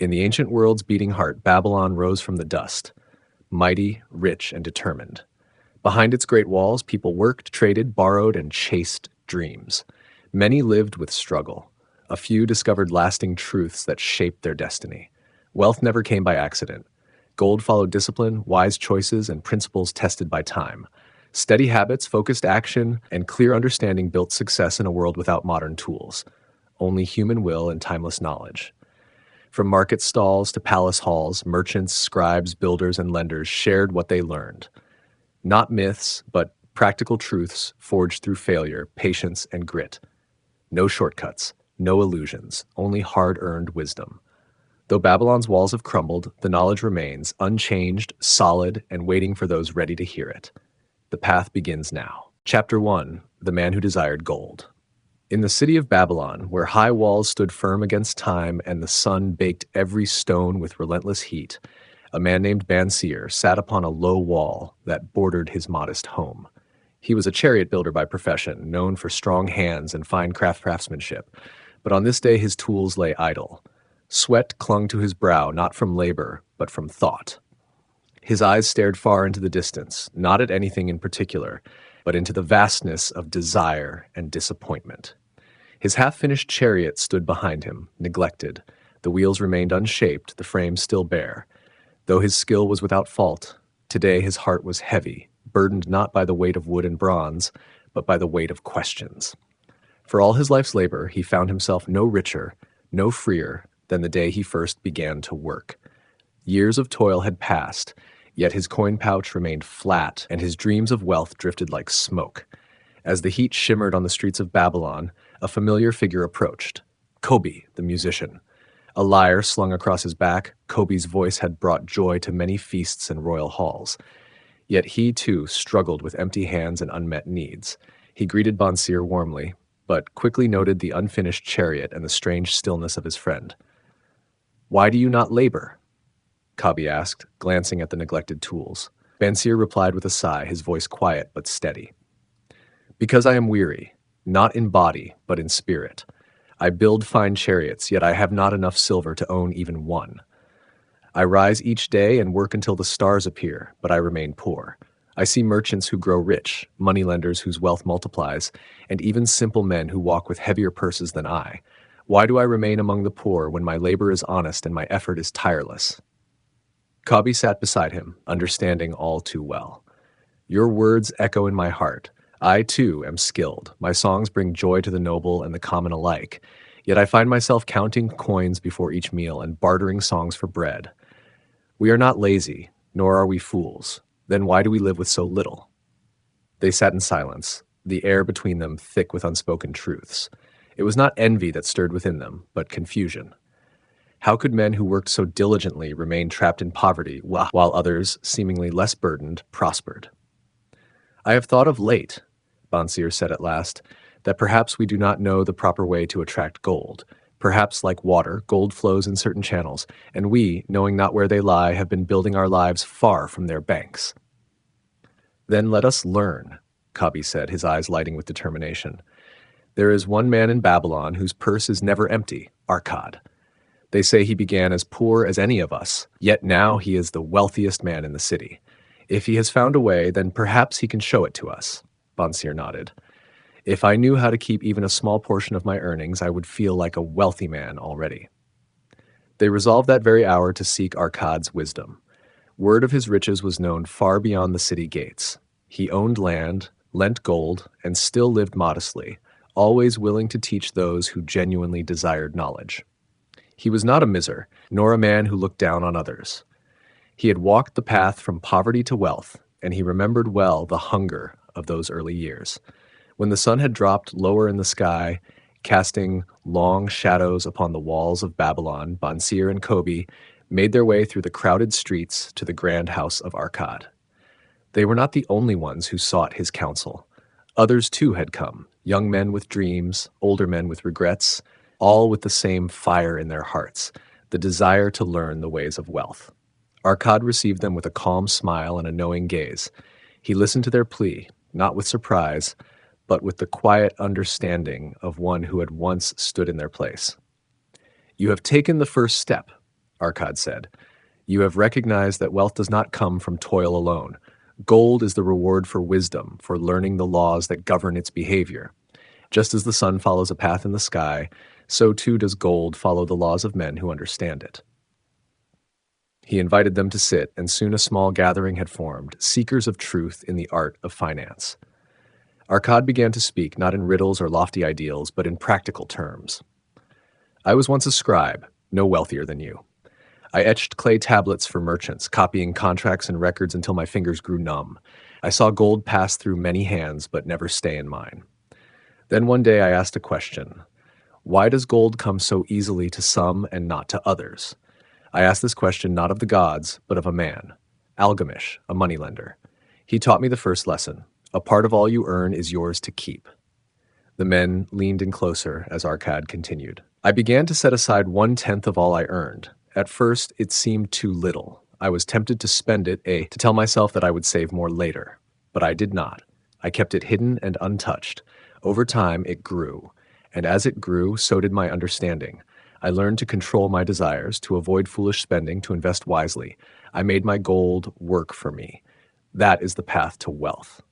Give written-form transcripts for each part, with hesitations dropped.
In the ancient world's beating heart, Babylon rose from the dust, mighty, rich, and determined. Behind its great walls, people worked, traded, borrowed, and chased dreams. Many lived with struggle. A few discovered lasting truths that shaped their destiny. Wealth never came by accident. Gold followed discipline, wise choices, and principles tested by time. Steady habits, focused action, and clear understanding built success in a world without modern tools. Only human will and timeless knowledge. From market stalls to palace halls, merchants, scribes, builders, and lenders shared what they learned. Not myths, but practical truths forged through failure, patience, and grit. No shortcuts, no illusions, only hard-earned wisdom. Though Babylon's walls have crumbled, the knowledge remains, unchanged, solid, and waiting for those ready to hear it. The path begins now. Chapter 1: The Man Who Desired Gold. In the city of Babylon, where high walls stood firm against time and the sun baked every stone with relentless heat, a man named Banseer sat upon a low wall that bordered his modest home. He was a chariot builder by profession, known for strong hands and fine craftsmanship, but on this day his tools lay idle. Sweat clung to his brow, not from labor, but from thought. His eyes stared far into the distance, not at anything in particular, but into the vastness of desire and disappointment. His half-finished chariot stood behind him, neglected. The wheels remained unshaped, the frame still bare. Though his skill was without fault, today his heart was heavy, burdened not by the weight of wood and bronze, but by the weight of questions. For all his life's labor, he found himself no richer, no freer than the day he first began to work. Years of toil had passed, yet his coin pouch remained flat, and his dreams of wealth drifted like smoke. As the heat shimmered on the streets of Babylon, a familiar figure approached. Kobe, the musician. A lyre slung across his back, Kobe's voice had brought joy to many feasts and royal halls. Yet he, too, struggled with empty hands and unmet needs. He greeted Banseer warmly, but quickly noted the unfinished chariot and the strange stillness of his friend. "Why do you not labor?" Kobe asked, glancing at the neglected tools. Banseer replied with a sigh, his voice quiet but steady. "Because I am weary, not in body, but in spirit. I build fine chariots, yet I have not enough silver to own even one. I rise each day and work until the stars appear, but I remain poor. I see merchants who grow rich, moneylenders whose wealth multiplies, and even simple men who walk with heavier purses than I. Why do I remain among the poor when my labor is honest and my effort is tireless?" Kabi sat beside him, understanding all too well. "Your words echo in my heart. I, too, am skilled. My songs bring joy to the noble and the common alike. Yet I find myself counting coins before each meal and bartering songs for bread. We are not lazy, nor are we fools. Then why do we live with so little?" They sat in silence, the air between them thick with unspoken truths. It was not envy that stirred within them, but confusion. How could men who worked so diligently remain trapped in poverty while others, seemingly less burdened, prospered? "I have thought of late," Banseer said at last, "that perhaps we do not know the proper way to attract gold. Perhaps, like water, gold flows in certain channels, and we, knowing not where they lie, have been building our lives far from their banks." "Then let us learn," Kabi said, his eyes lighting with determination. "There is one man in Babylon whose purse is never empty, Arkad. They say he began as poor as any of us, yet now he is the wealthiest man in the city. If he has found a way, then perhaps he can show it to us." Banseer nodded. "If I knew how to keep even a small portion of my earnings, I would feel like a wealthy man already." They resolved that very hour to seek Arkad's wisdom. Word of his riches was known far beyond the city gates. He owned land, lent gold, and still lived modestly, always willing to teach those who genuinely desired knowledge. He was not a miser, nor a man who looked down on others. He had walked the path from poverty to wealth, and he remembered well the hunger of those early years. When the sun had dropped lower in the sky, casting long shadows upon the walls of Babylon, Banseer and Kobe made their way through the crowded streets to the grand house of Arkad. They were not the only ones who sought his counsel. Others too had come, young men with dreams, older men with regrets, all with the same fire in their hearts, the desire to learn the ways of wealth. Arkad received them with a calm smile and a knowing gaze. He listened to their plea, not with surprise, but with the quiet understanding of one who had once stood in their place. "You have taken the first step," Arkad said. You have recognized that wealth does not come from toil alone. Gold is the reward for wisdom, for learning the laws that govern its behavior. Just as the sun follows a path in the sky, so too does gold follow the laws of men who understand it. He invited them to sit, and soon a small gathering had formed, seekers of truth in the art of finance. Arkad began to speak not in riddles or lofty ideals, but in practical terms. I was once a scribe, no wealthier than you. I etched clay tablets for merchants, copying contracts and records until my fingers grew numb. I saw gold pass through many hands, but never stay in mine. Then one day I asked a question. Why does gold come so easily to some and not to others? I asked this question not of the gods, but of a man, Algamish, a moneylender. He taught me the first lesson. A part of all you earn is yours to keep. The men leaned in closer as Arkad continued. I began to set aside 1/10 of all I earned. At first, it seemed too little. I was tempted to spend it, to tell myself that I would save more later. But I did not. I kept it hidden and untouched. Over time, it grew. And as it grew, so did my understanding. I learned to control my desires, to avoid foolish spending, to invest wisely. I made my gold work for me. That is the path to wealth.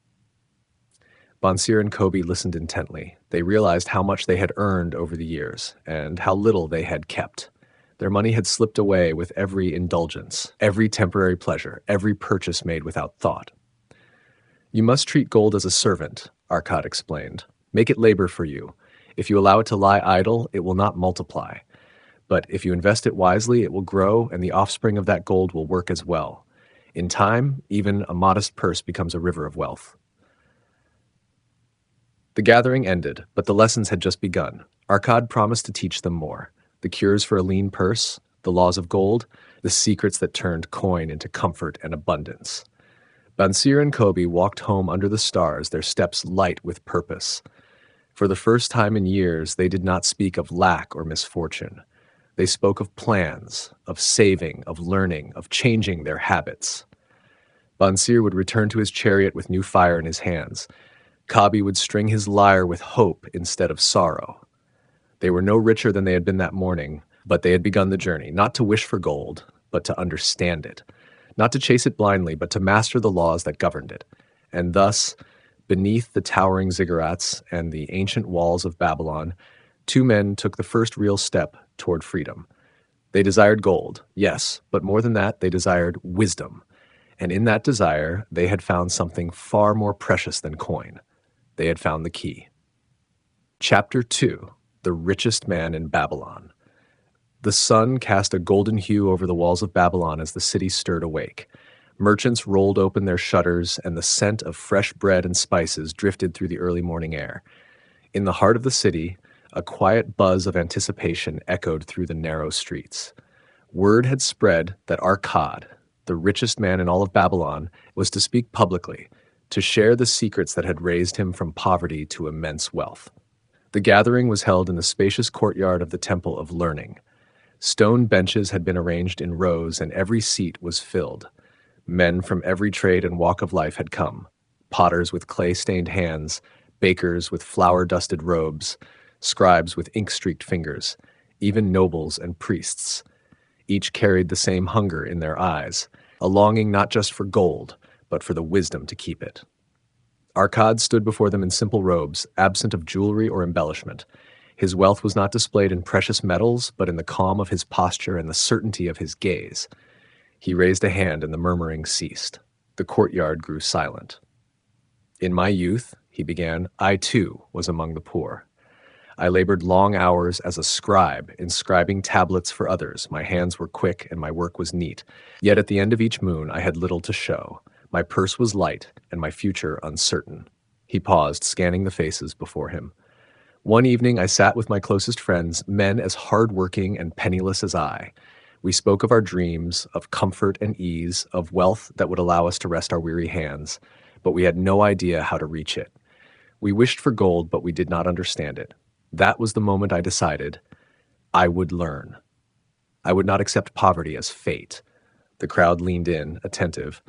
Bansir and Kobe listened intently. They realized how much they had earned over the years, and how little they had kept. Their money had slipped away with every indulgence, every temporary pleasure, every purchase made without thought. You must treat gold as a servant, Arkad explained. Make it labor for you. If you allow it to lie idle, it will not multiply. But if you invest it wisely, it will grow, and the offspring of that gold will work as well. In time, even a modest purse becomes a river of wealth. The gathering ended, but the lessons had just begun. Arkad promised to teach them more. The cures for a lean purse, the laws of gold, the secrets that turned coin into comfort and abundance. Bansir and Kobe walked home under the stars, their steps light with purpose. For the first time in years, they did not speak of lack or misfortune. They spoke of plans, of saving, of learning, of changing their habits. Bansir would return to his chariot with new fire in his hands. Kobe would string his lyre with hope instead of sorrow. They were no richer than they had been that morning, but they had begun the journey, not to wish for gold, but to understand it, not to chase it blindly, but to master the laws that governed it. And thus, beneath the towering ziggurats and the ancient walls of Babylon, two men took the first real step toward freedom. They desired gold, yes, but more than that, they desired wisdom. And in that desire, they had found something far more precious than coin. They had found the key. Chapter 2. The Richest Man in Babylon. The sun cast a golden hue over the walls of Babylon as the city stirred awake. Merchants rolled open their shutters, and the scent of fresh bread and spices drifted through the early morning air. In the heart of the city, a quiet buzz of anticipation echoed through the narrow streets. Word had spread that Arkad, the richest man in all of Babylon, was to speak publicly, to share the secrets that had raised him from poverty to immense wealth. The gathering was held in the spacious courtyard of the Temple of Learning. Stone benches had been arranged in rows, and every seat was filled. Men from every trade and walk of life had come. Potters with clay-stained hands, bakers with flour-dusted robes, scribes with ink-streaked fingers, even nobles and priests. Each carried the same hunger in their eyes, a longing not just for gold, but for the wisdom to keep it. Arkad stood before them in simple robes, absent of jewelry or embellishment. His wealth was not displayed in precious metals, but in the calm of his posture and the certainty of his gaze. He raised a hand and the murmuring ceased. The courtyard grew silent. In my youth, he began, I too was among the poor. I labored long hours as a scribe, inscribing tablets for others. My hands were quick and my work was neat. Yet at the end of each moon, I had little to show. My purse was light and my future uncertain. He paused, scanning the faces before him. One evening, I sat with my closest friends, men as hardworking and penniless as I. We spoke of our dreams, of comfort and ease, of wealth that would allow us to rest our weary hands, but we had no idea how to reach it. We wished for gold, but we did not understand it. That was the moment I decided I would learn. I would not accept poverty as fate. The crowd leaned in, attentive.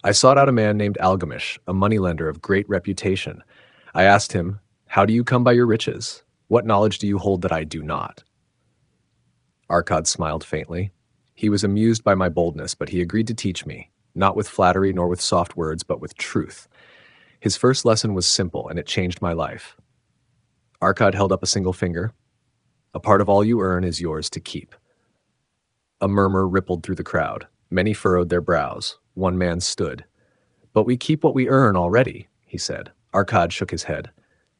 I sought out a man named Algamish, a moneylender of great reputation. I asked him, how do you come by your riches? What knowledge do you hold that I do not? Arkad smiled faintly. He was amused by my boldness, but he agreed to teach me, not with flattery nor with soft words, but with truth. His first lesson was simple, and it changed my life. Arkad held up a single finger. A part of all you earn is yours to keep. A murmur rippled through the crowd. Many furrowed their brows. One man stood. But we keep what we earn already, he said. Arkad shook his head.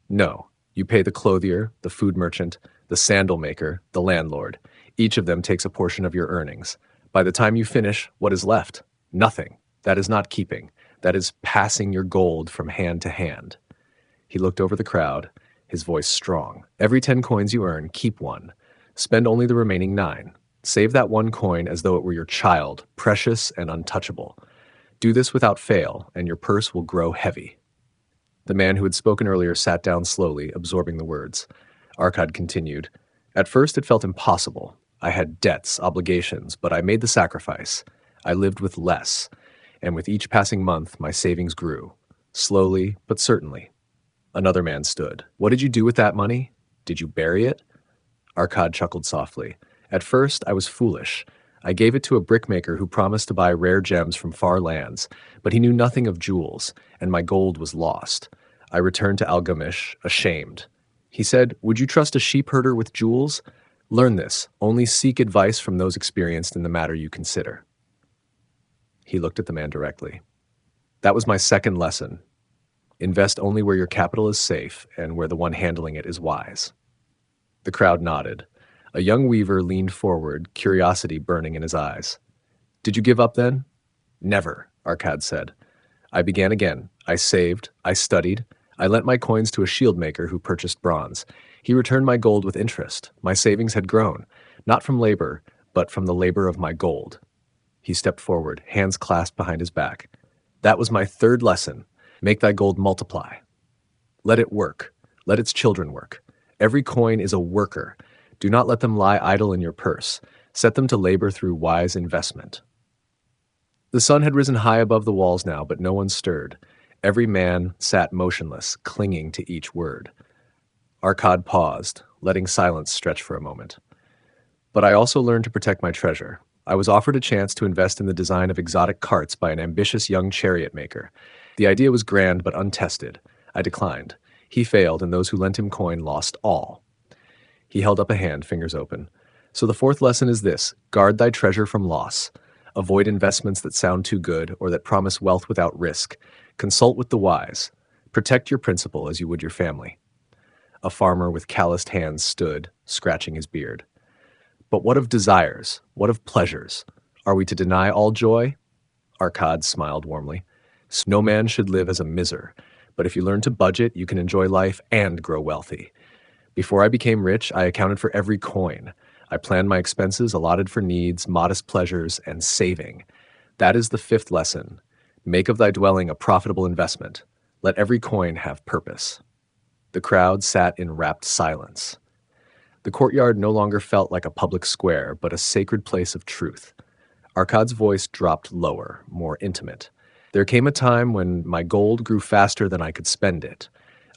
No, you pay the clothier, the food merchant, the sandal maker, the landlord. Each of them takes a portion of your earnings. By the time you finish, what is left? Nothing. That is not keeping. That is passing your gold from hand to hand. He looked over the crowd, his voice strong. Every 10 coins you earn, keep one. Spend only the remaining 9. Save that one coin as though it were your child, precious and untouchable. Do this without fail, and your purse will grow heavy. The man who had spoken earlier sat down slowly, absorbing the words. Arkad continued. At first it felt impossible. I had debts, obligations, but I made the sacrifice. I lived with less, and with each passing month my savings grew. Slowly, but certainly. Another man stood. What did you do with that money? Did you bury it? Arkad chuckled softly. At first I was foolish. I gave it to a brickmaker who promised to buy rare gems from far lands, but he knew nothing of jewels, and my gold was lost. I returned to Algamish, ashamed. He said, Would you trust a sheep herder with jewels? Learn this. Only seek advice from those experienced in the matter you consider. He looked at the man directly. That was my second lesson. Invest only where your capital is safe and where the one handling it is wise. The crowd nodded. A young weaver leaned forward, curiosity burning in his eyes. Did you give up then? Never, Arkad said. I began again. I saved. I studied. I lent my coins to a shield maker who purchased bronze. He returned my gold with interest. My savings had grown, not from labor, but from the labor of my gold. He stepped forward, hands clasped behind his back. That was my third lesson. Make thy gold multiply. Let it work. Let its children work. Every coin is a worker. Do not let them lie idle in your purse. Set them to labor through wise investment. The sun had risen high above the walls now, but no one stirred. Every man sat motionless, clinging to each word. Arkad paused, letting silence stretch for a moment. But I also learned to protect my treasure. I was offered a chance to invest in the design of exotic carts by an ambitious young chariot maker. The idea was grand but untested. I declined. He failed, and those who lent him coin lost all. He held up a hand, fingers open. So the fourth lesson is this: guard thy treasure from loss. Avoid investments that sound too good or that promise wealth without risk. Consult with the wise. Protect your principal as you would your family. A farmer with calloused hands stood, scratching his beard. But what of desires? What of pleasures? Are we to deny all joy? Arkad smiled warmly. No man should live as a miser, but if you learn to budget, you can enjoy life and grow wealthy. Before I became rich, I accounted for every coin. I planned my expenses, allotted for needs, modest pleasures, and saving. That is the fifth lesson. Make of thy dwelling a profitable investment. Let every coin have purpose. The crowd sat in rapt silence. The courtyard no longer felt like a public square, but a sacred place of truth. Arkad's voice dropped lower, more intimate. There came a time when my gold grew faster than I could spend it.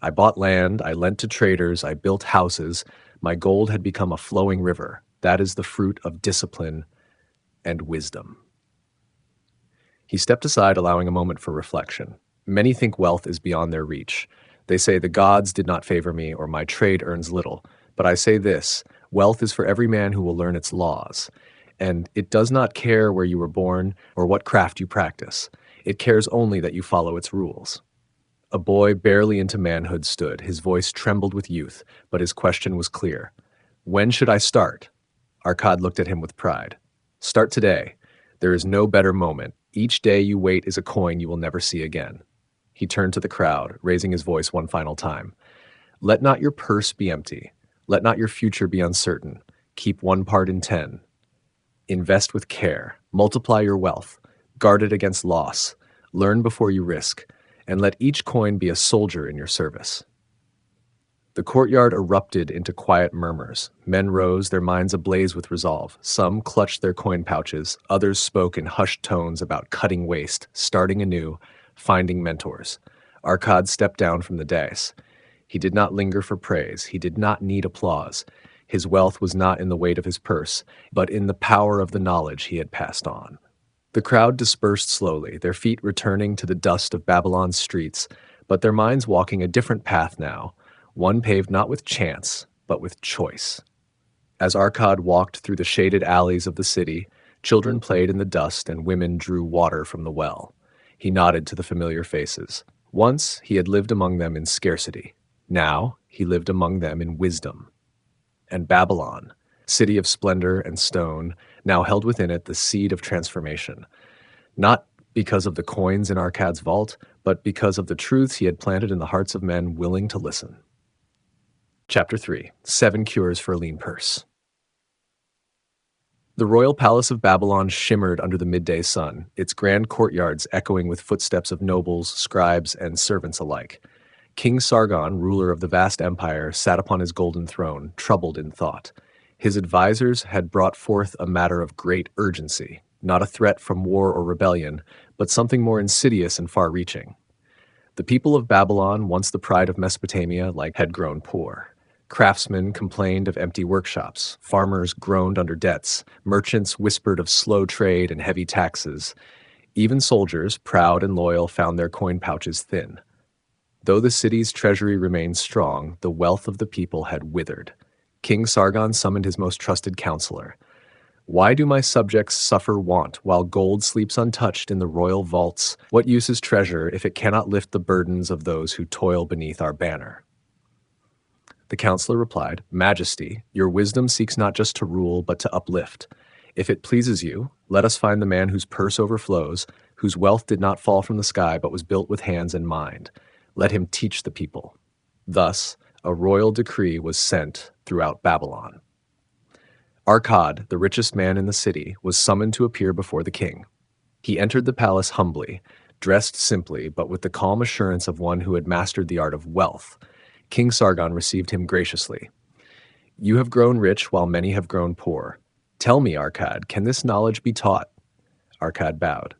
I bought land, I lent to traders, I built houses. My gold had become a flowing river. That is the fruit of discipline and wisdom. He stepped aside, allowing a moment for reflection. Many think wealth is beyond their reach. They say the gods did not favor me, or my trade earns little. But I say this: wealth is for every man who will learn its laws. And it does not care where you were born or what craft you practice. It cares only that you follow its rules. A boy barely into manhood stood. His voice trembled with youth, but his question was clear. When should I start? Arkad looked at him with pride. Start today. There is no better moment. Each day you wait is a coin you will never see again. He turned to the crowd, raising his voice one final time. Let not your purse be empty. Let not your future be uncertain. Keep 1 part in 10. Invest with care. Multiply your wealth. Guard it against loss. Learn before you risk. And let each coin be a soldier in your service. The courtyard erupted into quiet murmurs. Men rose, their minds ablaze with resolve. Some clutched their coin pouches. Others spoke in hushed tones about cutting waste, starting anew, finding mentors. Arkad stepped down from the dais. He did not linger for praise. He did not need applause. His wealth was not in the weight of his purse, but in the power of the knowledge he had passed on. The crowd dispersed slowly, their feet returning to the dust of Babylon's streets, but their minds walking a different path now, one paved not with chance, but with choice. As Arkad walked through the shaded alleys of the city, children played in the dust and women drew water from the well. He nodded to the familiar faces. Once he had lived among them in scarcity. Now he lived among them in wisdom. And Babylon, city of splendor and stone, now held within it the seed of transformation, not because of the coins in Arkad's vault, but because of the truths he had planted in the hearts of men willing to listen. Chapter 3. 7 Cures for a Lean Purse. The royal palace of Babylon shimmered under the midday sun, its grand courtyards echoing with footsteps of nobles, scribes, and servants alike. King Sargon, ruler of the vast empire, sat upon his golden throne, troubled in thought. His advisors had brought forth a matter of great urgency, not a threat from war or rebellion, but something more insidious and far-reaching. The people of Babylon, once the pride of Mesopotamia, had grown poor. Craftsmen complained of empty workshops, farmers groaned under debts, merchants whispered of slow trade and heavy taxes. Even soldiers, proud and loyal, found their coin pouches thin. Though the city's treasury remained strong, the wealth of the people had withered. King Sargon summoned his most trusted counselor. "Why do my subjects suffer want while gold sleeps untouched in the royal vaults? What use is treasure if it cannot lift the burdens of those who toil beneath our banner?" The counselor replied, "Majesty, your wisdom seeks not just to rule, but to uplift. If it pleases you, let us find the man whose purse overflows, whose wealth did not fall from the sky, but was built with hands and mind. Let him teach the people." Thus, a royal decree was sent throughout Babylon. Arkad, the richest man in the city, was summoned to appear before the king. He entered the palace humbly, dressed simply, but with the calm assurance of one who had mastered the art of wealth. King Sargon received him graciously. "You have grown rich while many have grown poor. Tell me, Arkad, can this knowledge be taught?" Arkad bowed.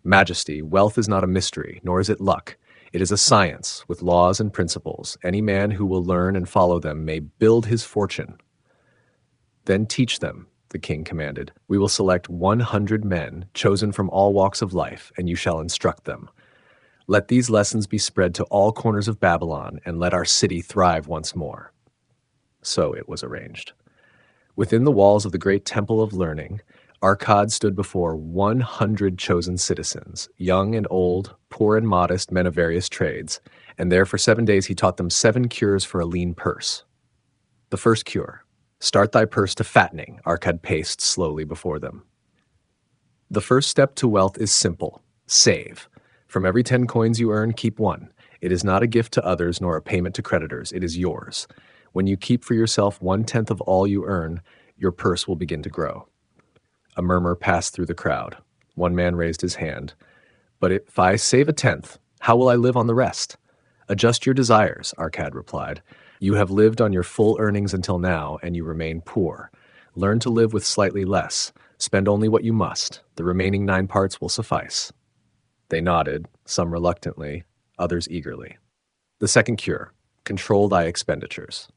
"Majesty, wealth is not a mystery, nor is it luck. It is a science with laws and principles. Any man who will learn and follow them may build his fortune." "Then teach them," the king commanded. "We will select 100 men, chosen from all walks of life, and you shall instruct them. Let these lessons be spread to all corners of Babylon, and let our city thrive once more." So it was arranged. Within the walls of the great temple of learning, Arkad stood before 100 chosen citizens, young and old, poor and modest, men of various trades, and there for 7 days he taught them 7 cures for a lean purse. The first cure: start thy purse to fattening, Arkad paced slowly before them. The first step to wealth is simple: save. From every 10 coins you earn, keep 1. It is not a gift to others nor a payment to creditors, it is yours. When you keep for yourself 1/10 of all you earn, your purse will begin to grow. A murmur passed through the crowd. One man raised his hand. "But if I save 1/10, how will I live on the rest?" "Adjust your desires," Arkad replied. "You have lived on your full earnings until now, and you remain poor. Learn to live with slightly less. Spend only what you must. The remaining 9 parts will suffice." They nodded, some reluctantly, others eagerly. The second cure: control thy expenditures.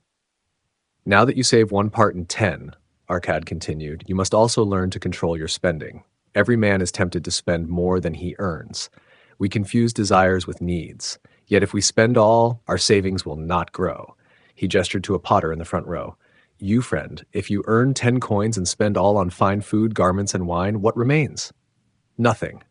Now that you save 1 part in 10, Arkad continued, you must also learn to control your spending. Every man is tempted to spend more than he earns. We confuse desires with needs. Yet if we spend all, our savings will not grow. He gestured to a potter in the front row. You, friend, if you earn 10 coins and spend all on fine food, garments, and wine, what remains? Nothing,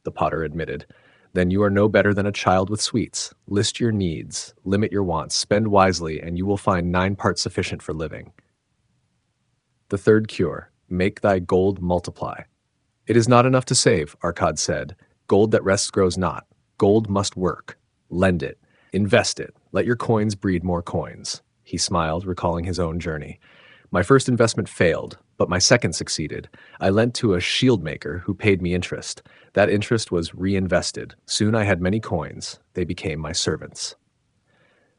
the potter admitted. Then you are no better than a child with sweets. List your needs, limit your wants, spend wisely, and you will find 9 parts sufficient for living. The third cure: make thy gold multiply. It is not enough to save, Arkad said. Gold that rests grows not. Gold must work. Lend it. Invest it. Let your coins breed more coins. He smiled, recalling his own journey. My first investment failed, but my second succeeded. I lent to a shield maker who paid me interest. That interest was reinvested. Soon I had many coins. They became my servants.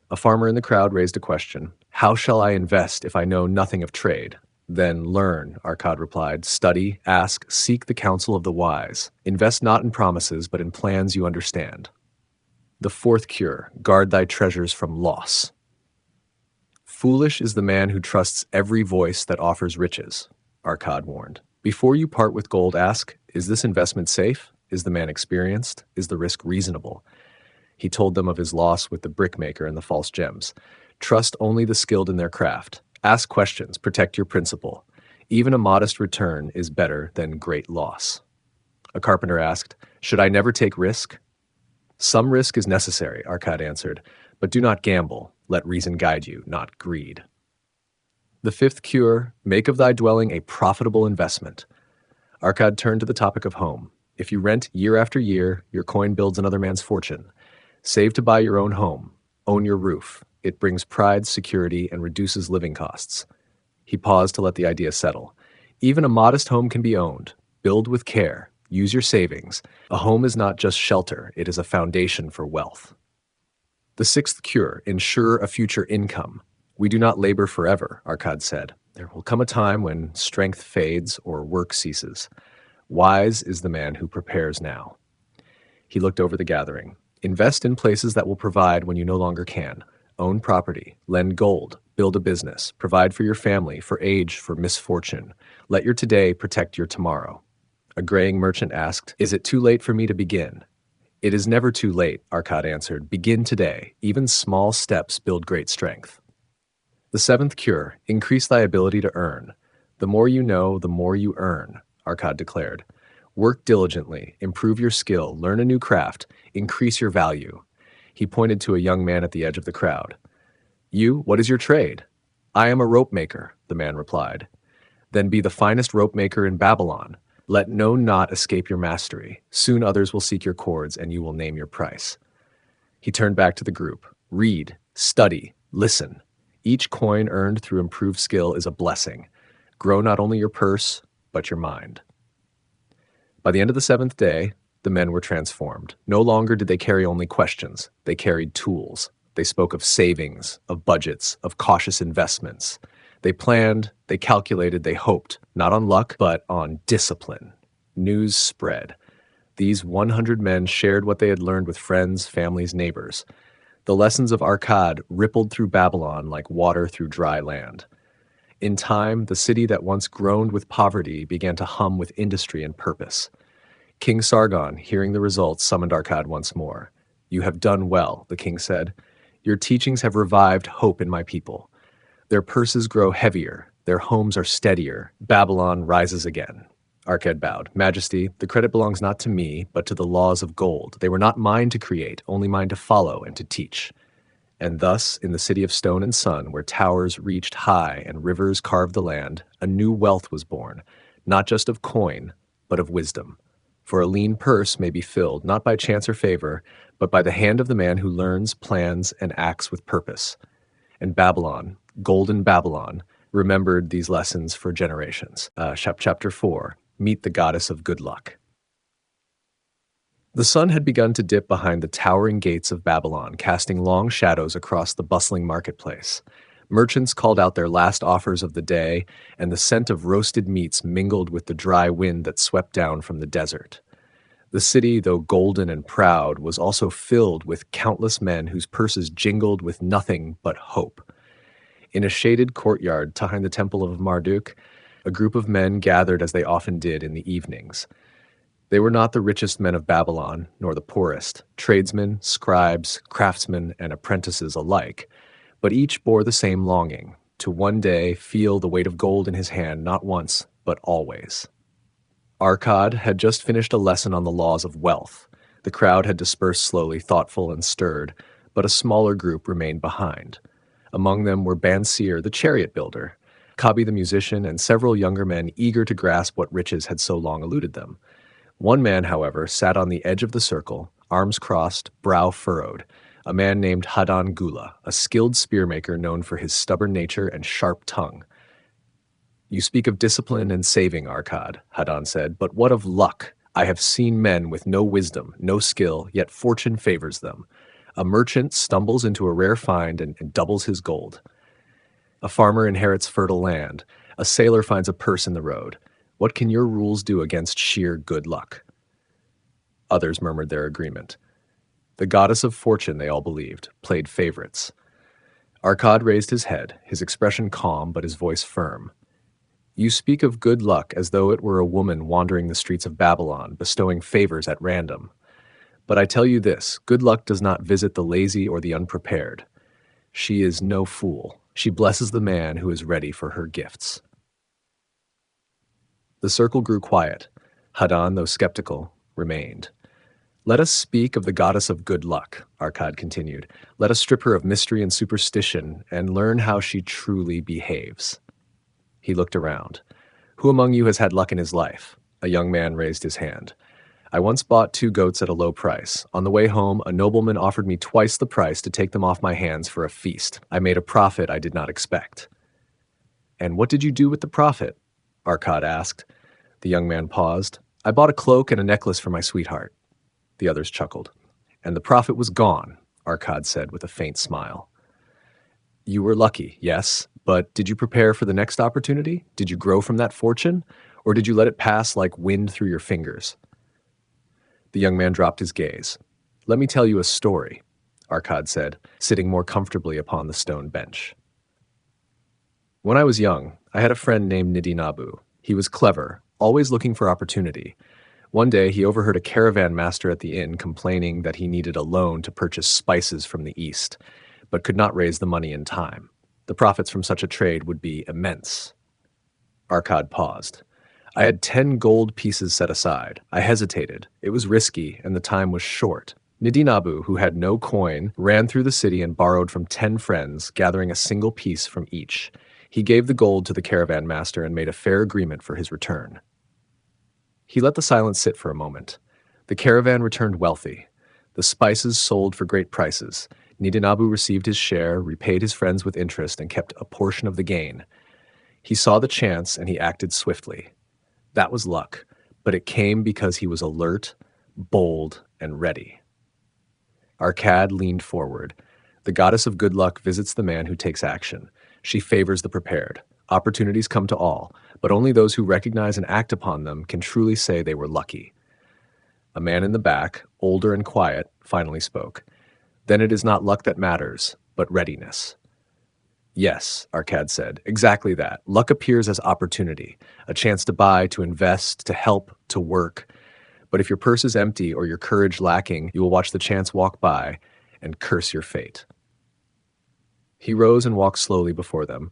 A farmer in the crowd raised a question. How shall I invest if I know nothing of trade? Then learn, Arkad replied. Study, ask, seek the counsel of the wise. Invest not in promises, but in plans you understand. The fourth cure: guard thy treasures from loss. Foolish is the man who trusts every voice that offers riches, Arkad warned. Before you part with gold, ask, is this investment safe? Is the man experienced? Is the risk reasonable? He told them of his loss with the brickmaker and the false gems. Trust only the skilled in their craft. Ask questions, protect your principle. Even a modest return is better than great loss. A carpenter asked, should I never take risk? Some risk is necessary, Arkad answered, but do not gamble. Let reason guide you, not greed. The fifth cure, make of thy dwelling a profitable investment. Arkad turned to the topic of home. If you rent year after year, your coin builds another man's fortune. Save to buy your own home. Own your roof. It brings pride, security, and reduces living costs. He paused to let the idea settle. Even a modest home can be owned. Build with care. Use your savings. A home is not just shelter, it is a foundation for wealth. The sixth cure, ensure a future income. We do not labor forever, Arkad said. There will come a time when strength fades or work ceases. Wise is the man who prepares now. He looked over the gathering. Invest in places that will provide when you no longer can. Own property, lend gold, build a business, provide for your family, for age, for misfortune. Let your today protect your tomorrow. A graying merchant asked, is it too late for me to begin? It is never too late, Arkad answered. Begin today. Even small steps build great strength. The seventh cure, increase thy ability to earn. The more you know, the more you earn, Arkad declared. Work diligently, improve your skill, learn a new craft, increase your value. He pointed to a young man at the edge of the crowd. You, what is your trade? I am a rope maker, the man replied. Then be the finest rope maker in Babylon. Let no knot escape your mastery. Soon others will seek your cords, and you will name your price. He turned back to the group. Read, study, listen. Each coin earned through improved skill is a blessing. Grow not only your purse, but your mind. By the end of the seventh day, the men were transformed. No longer did they carry only questions. They carried tools. They spoke of savings, of budgets, of cautious investments. They planned, they calculated, they hoped, not on luck, but on discipline. News spread. These 100 men shared what they had learned with friends, families, neighbors. The lessons of Arkad rippled through Babylon like water through dry land. In time, the city that once groaned with poverty began to hum with industry and purpose. King Sargon, hearing the results, summoned Arkad once more. You have done well, the king said. Your teachings have revived hope in my people. Their purses grow heavier, their homes are steadier. Babylon rises again. Arkad bowed. Majesty, the credit belongs not to me, but to the laws of gold. They were not mine to create, only mine to follow and to teach. And thus, in the city of stone and sun, where towers reached high and rivers carved the land, a new wealth was born, not just of coin, but of wisdom. For a lean purse may be filled, not by chance or favor, but by the hand of the man who learns, plans, and acts with purpose. And Babylon, golden Babylon, remembered these lessons for generations. Chapter 4, Meet the Goddess of Good Luck. The sun had begun to dip behind the towering gates of Babylon, casting long shadows across the bustling marketplace. Merchants called out their last offers of the day, and the scent of roasted meats mingled with the dry wind that swept down from the desert. The city, though golden and proud, was also filled with countless men whose purses jingled with nothing but hope. In a shaded courtyard behind the temple of Marduk, a group of men gathered as they often did in the evenings. They were not the richest men of Babylon, nor the poorest, tradesmen, scribes, craftsmen, and apprentices alike, but each bore the same longing, to one day feel the weight of gold in his hand not once, but always. Arkad had just finished a lesson on the laws of wealth. The crowd had dispersed slowly, thoughtful and stirred, but a smaller group remained behind. Among them were Bansir, the chariot builder, Kabi the musician, and several younger men eager to grasp what riches had so long eluded them. One man, however, sat on the edge of the circle, arms crossed, brow furrowed, a man named Hadan Gula, a skilled spearmaker known for his stubborn nature and sharp tongue. You speak of discipline and saving, Arkad, Hadan said, but what of luck? I have seen men with no wisdom, no skill, yet fortune favors them. A merchant stumbles into a rare find and doubles his gold. A farmer inherits fertile land. A sailor finds a purse in the road. What can your rules do against sheer good luck? Others murmured their agreement. The goddess of fortune, they all believed, played favorites. Arkad raised his head, his expression calm but his voice firm. You speak of good luck as though it were a woman wandering the streets of Babylon, bestowing favors at random. But I tell you this, good luck does not visit the lazy or the unprepared. She is no fool. She blesses the man who is ready for her gifts. The circle grew quiet. Hadan, though skeptical, remained. Let us speak of the goddess of good luck, Arkad continued. Let us strip her of mystery and superstition and learn how she truly behaves. He looked around. Who among you has had luck in his life? A young man raised his hand. I once bought 2 goats at a low price. On the way home, a nobleman offered me twice the price to take them off my hands for a feast. I made a profit I did not expect. And what did you do with the profit? Arkad asked. The young man paused. I bought a cloak and a necklace for my sweetheart. The others chuckled. And the profit was gone, Arkad said with a faint smile. You were lucky, yes, but did you prepare for the next opportunity? Did you grow from that fortune? Or did you let it pass like wind through your fingers? The young man dropped his gaze. Let me tell you a story, Arkad said, sitting more comfortably upon the stone bench. When I was young, I had a friend named Nidinabu. He was clever, always looking for opportunity. One day, he overheard a caravan master at the inn complaining that he needed a loan to purchase spices from the east, but could not raise the money in time. The profits from such a trade would be immense. Arkad paused. I had 10 gold pieces set aside. I hesitated. It was risky, and the time was short. Nidinabu, who had no coin, ran through the city and borrowed from 10 friends, gathering a single piece from each. He gave the gold to the caravan master and made a fair agreement for his return. He let the silence sit for a moment. The caravan returned wealthy. The spices sold for great prices. Nidinabu received his share, repaid his friends with interest, and kept a portion of the gain. He saw the chance, and he acted swiftly. That was luck, but it came because he was alert, bold, and ready. Arkad leaned forward. The goddess of good luck visits the man who takes action. She favors the prepared. Opportunities come to all, but only those who recognize and act upon them can truly say they were lucky. A man in the back, older and quiet, finally spoke. Then it is not luck that matters, but readiness. Yes, Arkad said, exactly that. Luck appears as opportunity, a chance to buy, to invest, to help, to work. But if your purse is empty or your courage lacking, you will watch the chance walk by and curse your fate. He rose and walked slowly before them,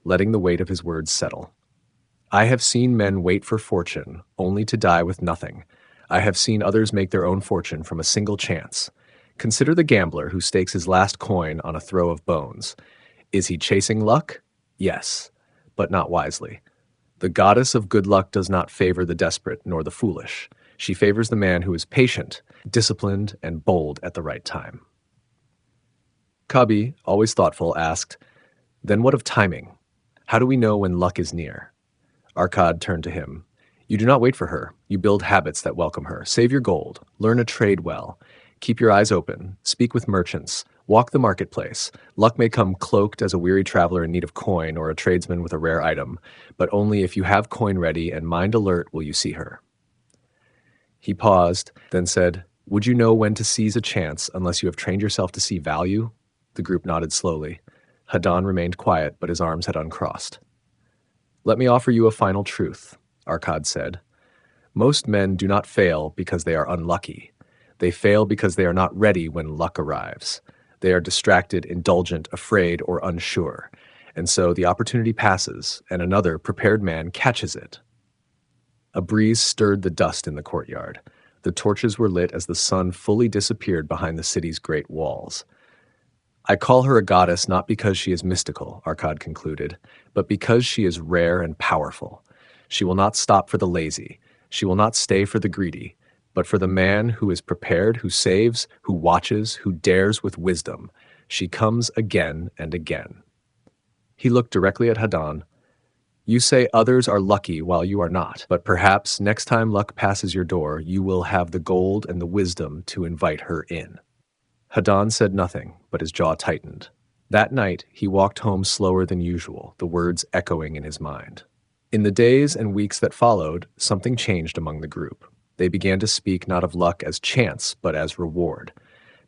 letting the weight of his words settle. I have seen men wait for fortune, only to die with nothing. I have seen others make their own fortune from a single chance. Consider the gambler who stakes his last coin on a throw of bones. Is he chasing luck? Yes, but not wisely. The goddess of good luck does not favor the desperate nor the foolish. She favors the man who is patient, disciplined, and bold at the right time. Kabi, always thoughtful, asked, Then what of timing? How do we know when luck is near? Arkad turned to him. You do not wait for her. You build habits that welcome her. Save your gold. Learn a trade well. Keep your eyes open. Speak with merchants. Walk the marketplace. Luck may come cloaked as a weary traveler in need of coin or a tradesman with a rare item, but only if you have coin ready and mind alert will you see her. He paused, then said, Would you know when to seize a chance unless you have trained yourself to see value? The group nodded slowly. Hadan remained quiet, but his arms had uncrossed. Let me offer you a final truth, Arkad said. Most men do not fail because they are unlucky. They fail because they are not ready when luck arrives. They are distracted, indulgent, afraid, or unsure. And so the opportunity passes, and another prepared man catches it. A breeze stirred the dust in the courtyard. The torches were lit as the sun fully disappeared behind the city's great walls. I call her a goddess not because she is mystical, Arkad concluded, but because she is rare and powerful. She will not stop for the lazy. She will not stay for the greedy, but for the man who is prepared, who saves, who watches, who dares with wisdom. She comes again and again. He looked directly at Hadan. You say others are lucky while you are not, but perhaps next time luck passes your door, you will have the gold and the wisdom to invite her in. Hadan said nothing, but his jaw tightened. That night, he walked home slower than usual, the words echoing in his mind. In the days and weeks that followed, something changed among the group. They began to speak not of luck as chance, but as reward.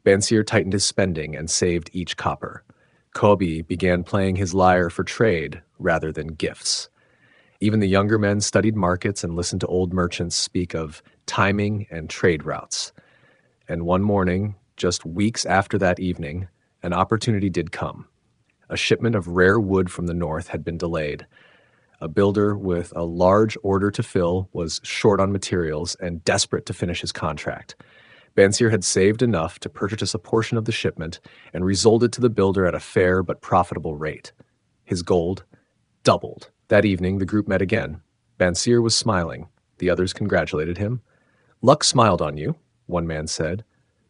Bansir tightened his spending and saved each copper. Kobe began playing his lyre for trade rather than gifts. Even the younger men studied markets and listened to old merchants speak of timing and trade routes. And one morning, just weeks after that evening, an opportunity did come. A shipment of rare wood from the north had been delayed. A builder with a large order to fill was short on materials and desperate to finish his contract. Bansir had saved enough to purchase a portion of the shipment and resold it to the builder at a fair but profitable rate. His gold doubled. That evening, the group met again. Bansir was smiling. The others congratulated him. "Luck smiled on you," one man said.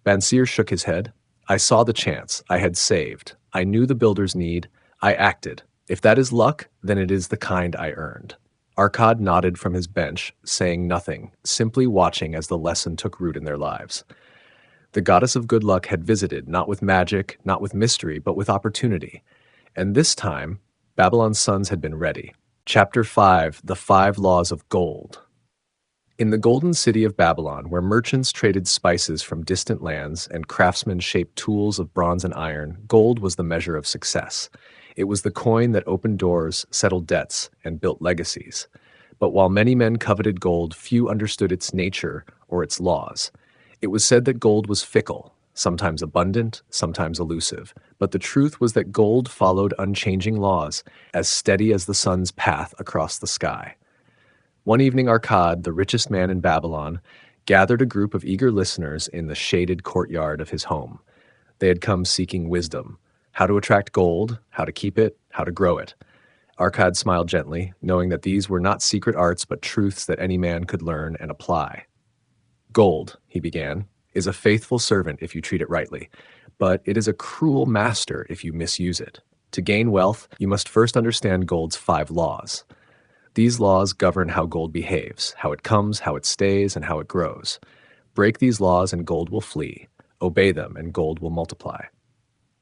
Bansir shook his head. "I saw the chance. I had saved. I knew the builder's need. I acted. If that is luck, then it is the kind I earned." Arkad nodded from his bench, saying nothing, simply watching as the lesson took root in their lives. The goddess of good luck had visited, not with magic, not with mystery, but with opportunity. And this time, Babylon's sons had been ready. Chapter 5: The 5 Laws of Gold. In the golden city of Babylon, where merchants traded spices from distant lands and craftsmen shaped tools of bronze and iron, gold was the measure of success. It was the coin that opened doors, settled debts, and built legacies. But while many men coveted gold, few understood its nature or its laws. It was said that gold was fickle, sometimes abundant, sometimes elusive. But the truth was that gold followed unchanging laws, as steady as the sun's path across the sky. One evening, Arkad, the richest man in Babylon, gathered a group of eager listeners in the shaded courtyard of his home. They had come seeking wisdom: how to attract gold, how to keep it, how to grow it. Arkad smiled gently, knowing that these were not secret arts but truths that any man could learn and apply. "Gold," he began, "is a faithful servant if you treat it rightly, but it is a cruel master if you misuse it. To gain wealth, you must first understand gold's 5 laws. These laws govern how gold behaves, how it comes, how it stays, and how it grows. Break these laws and gold will flee. Obey them and gold will multiply."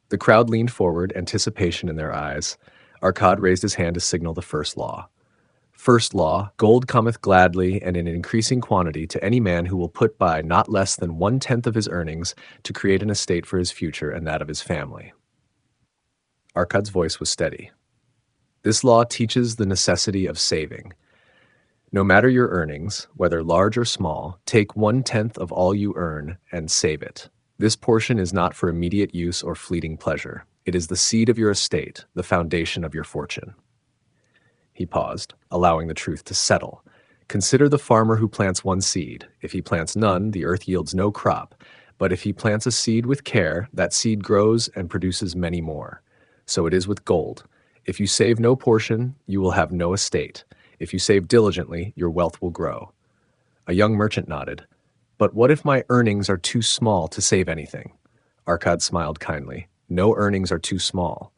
The crowd leaned forward, anticipation in their eyes. Arkad raised his hand to signal the first law. "First law: gold cometh gladly and in increasing quantity to any man who will put by not less than 1/10 of his earnings to create an estate for his future and that of his family." Arkad's voice was steady. "This law teaches the necessity of saving. No matter your earnings, whether large or small, take 1/10 of all you earn and save it. This portion is not for immediate use or fleeting pleasure. It is the seed of your estate, the foundation of your fortune." He paused, allowing the truth to settle. "Consider the farmer who plants one seed. If he plants none, the earth yields no crop. But if he plants a seed with care, that seed grows and produces many more. So it is with gold. If you save no portion, you will have no estate. If you save diligently, your wealth will grow." A young merchant nodded. "But what if my earnings are too small to save anything?" Arkad smiled kindly. "No earnings are too small.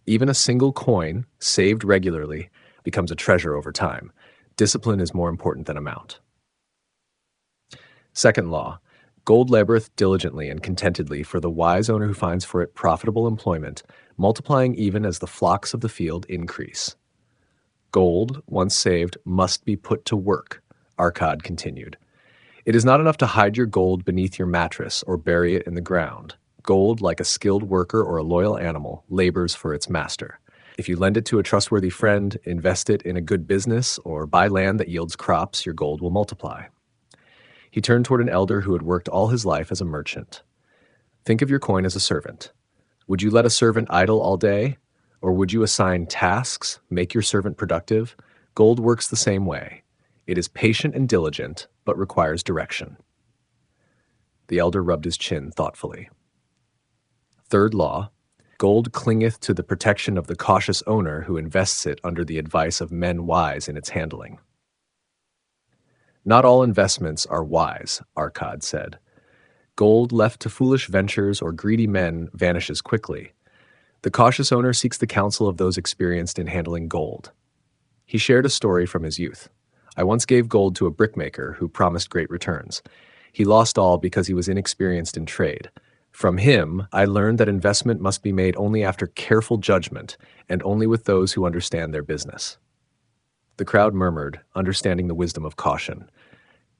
Even a single coin, saved regularly, becomes a treasure over time. Discipline is more important than amount." Second law: gold laboreth diligently and contentedly for the wise owner who finds for it profitable employment, multiplying even as the flocks of the field increase. Gold, once saved, must be put to work, Arkad continued. It is not enough to hide your gold beneath your mattress or bury it in the ground. Gold, like a skilled worker or a loyal animal, labors for its master. If you lend it to a trustworthy friend, invest it in a good business, or buy land that yields crops, your gold will multiply. He turned toward an elder who had worked all his life as a merchant. Think of your coin as a servant. Would you let a servant idle all day? Or would you assign tasks, make your servant productive? Gold works the same way. It is patient and diligent, but requires direction. The elder rubbed his chin thoughtfully. Third law: gold clingeth to the protection of the cautious owner who invests it under the advice of men wise in its handling. Not all investments are wise, Arkad said. Gold left to foolish ventures or greedy men vanishes quickly. The cautious owner seeks the counsel of those experienced in handling gold. He shared a story from his youth. "I once gave gold to a brickmaker who promised great returns. He lost all because he was inexperienced in trade. From him, I learned that investment must be made only after careful judgment and only with those who understand their business." The crowd murmured, understanding the wisdom of caution.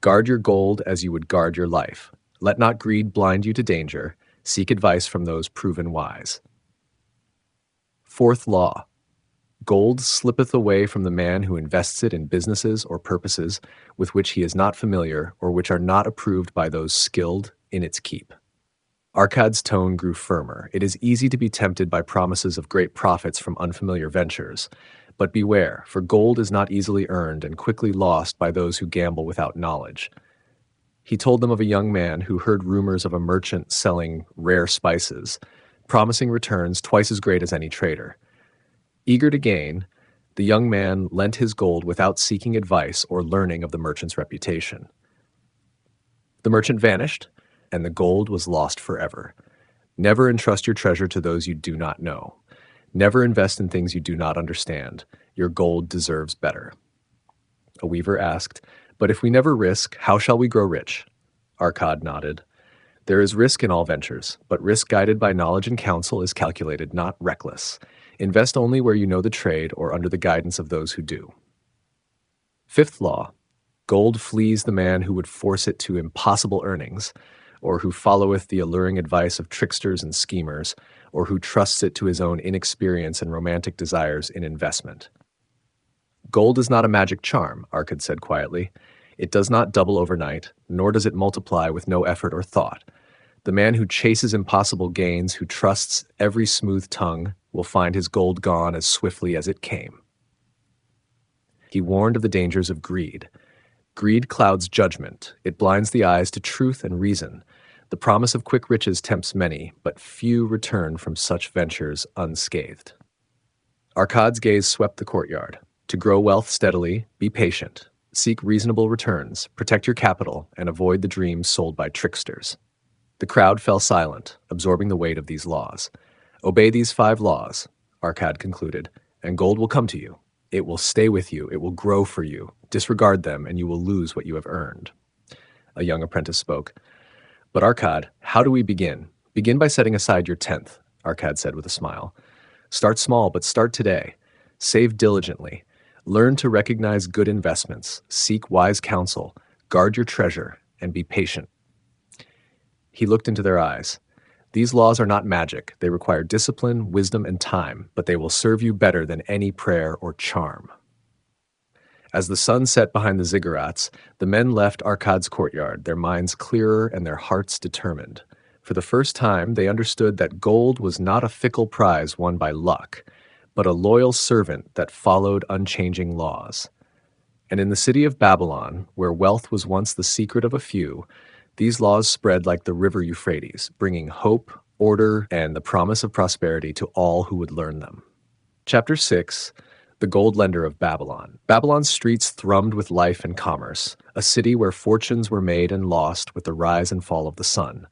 Guard your gold as you would guard your life. Let not greed blind you to danger. Seek advice from those proven wise. Fourth law: gold slippeth away from the man who invests it in businesses or purposes with which he is not familiar or which are not approved by those skilled in its keep. Arkad's tone grew firmer. It is easy to be tempted by promises of great profits from unfamiliar ventures. But beware, for gold is not easily earned and quickly lost by those who gamble without knowledge. He told them of a young man who heard rumors of a merchant selling rare spices, promising returns twice as great as any trader. Eager to gain, the young man lent his gold without seeking advice or learning of the merchant's reputation. The merchant vanished, and the gold was lost forever. Never entrust your treasure to those you do not know. Never invest in things you do not understand. Your gold deserves better. A weaver asked, "But if we never risk, how shall we grow rich?" Arkad nodded. There is risk in all ventures, but risk guided by knowledge and counsel is calculated, not reckless. Invest only where you know the trade or under the guidance of those who do. Fifth law: gold flees the man who would force it to impossible earnings, or who followeth the alluring advice of tricksters and schemers, or who trusts it to his own inexperience and romantic desires in investment. Gold is not a magic charm, Arkad said quietly. It does not double overnight, nor does it multiply with no effort or thought. The man who chases impossible gains, who trusts every smooth tongue, will find his gold gone as swiftly as it came. He warned of the dangers of greed. Greed clouds judgment. It blinds the eyes to truth and reason. The promise of quick riches tempts many, but few return from such ventures unscathed. Arkad's gaze swept the courtyard. To grow wealth steadily, be patient. Seek reasonable returns, protect your capital, and avoid the dreams sold by tricksters. The crowd fell silent, absorbing the weight of these laws. Obey these 5 laws, Arkad concluded, and gold will come to you. It will stay with you. It will grow for you. Disregard them, and you will lose what you have earned. A young apprentice spoke. But Arkad, how do we begin? Begin by setting aside your 10th, Arkad said with a smile. Start small, but start today. Save diligently. Learn to recognize good investments. Seek wise counsel. Guard your treasure, and be patient. He looked into their eyes. These laws are not magic. They require discipline, wisdom, and time, but they will serve you better than any prayer or charm. As the sun set behind the ziggurats, the men left Arkad's courtyard, their minds clearer and their hearts determined. For the first time, they understood that gold was not a fickle prize won by luck, but a loyal servant that followed unchanging laws. And in the city of Babylon, where wealth was once the secret of a few, these laws spread like the river Euphrates, bringing hope, order, and the promise of prosperity to all who would learn them. Chapter 6: The Gold Lender of Babylon. Babylon's streets thrummed with life and commerce, a city where fortunes were made and lost with the rise and fall of the sun.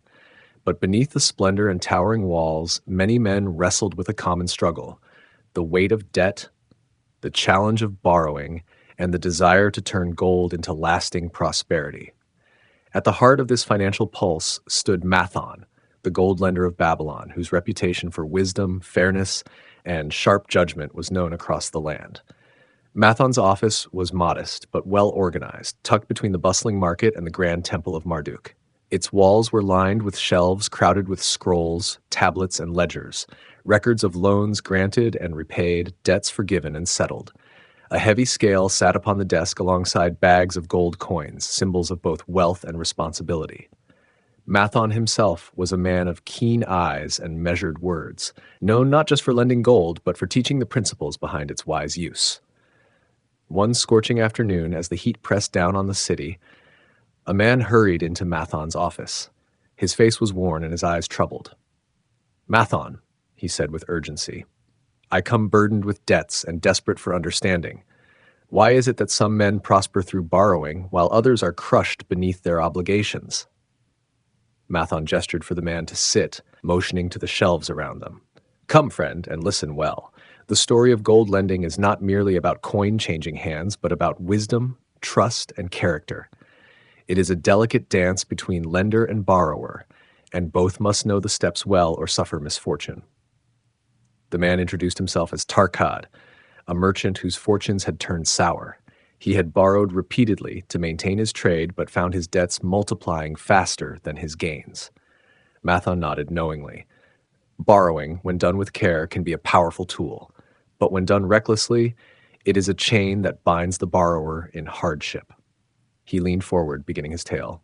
But beneath the splendor and towering walls, many men wrestled with a common struggle: the weight of debt, the challenge of borrowing, and the desire to turn gold into lasting prosperity. At the heart of this financial pulse stood Mathon, the gold lender of Babylon, whose reputation for wisdom, fairness, and sharp judgment was known across the land. Mathon's office was modest but well organized, tucked between the bustling market and the grand temple of Marduk. Its walls were lined with shelves crowded with scrolls, tablets, and ledgers, records of loans granted and repaid, debts forgiven and settled. A heavy scale sat upon the desk alongside bags of gold coins, symbols of both wealth and responsibility. Mathon himself was a man of keen eyes and measured words, known not just for lending gold, but for teaching the principles behind its wise use. One scorching afternoon, as the heat pressed down on the city, a man hurried into Mathon's office. His face was worn and his eyes troubled. "Mathon," he said with urgency, "I come burdened with debts and desperate for understanding. Why is it that some men prosper through borrowing, while others are crushed beneath their obligations?" Mathon gestured for the man to sit, motioning to the shelves around them. "Come, friend, and listen well. The story of gold lending is not merely about coin changing hands, but about wisdom, trust, and character. It is a delicate dance between lender and borrower, and both must know the steps well or suffer misfortune." The man introduced himself as Tarkad, a merchant whose fortunes had turned sour. He had borrowed repeatedly to maintain his trade, but found his debts multiplying faster than his gains. Mathon nodded knowingly. Borrowing, when done with care, can be a powerful tool, but when done recklessly, it is a chain that binds the borrower in hardship. He leaned forward, beginning his tale.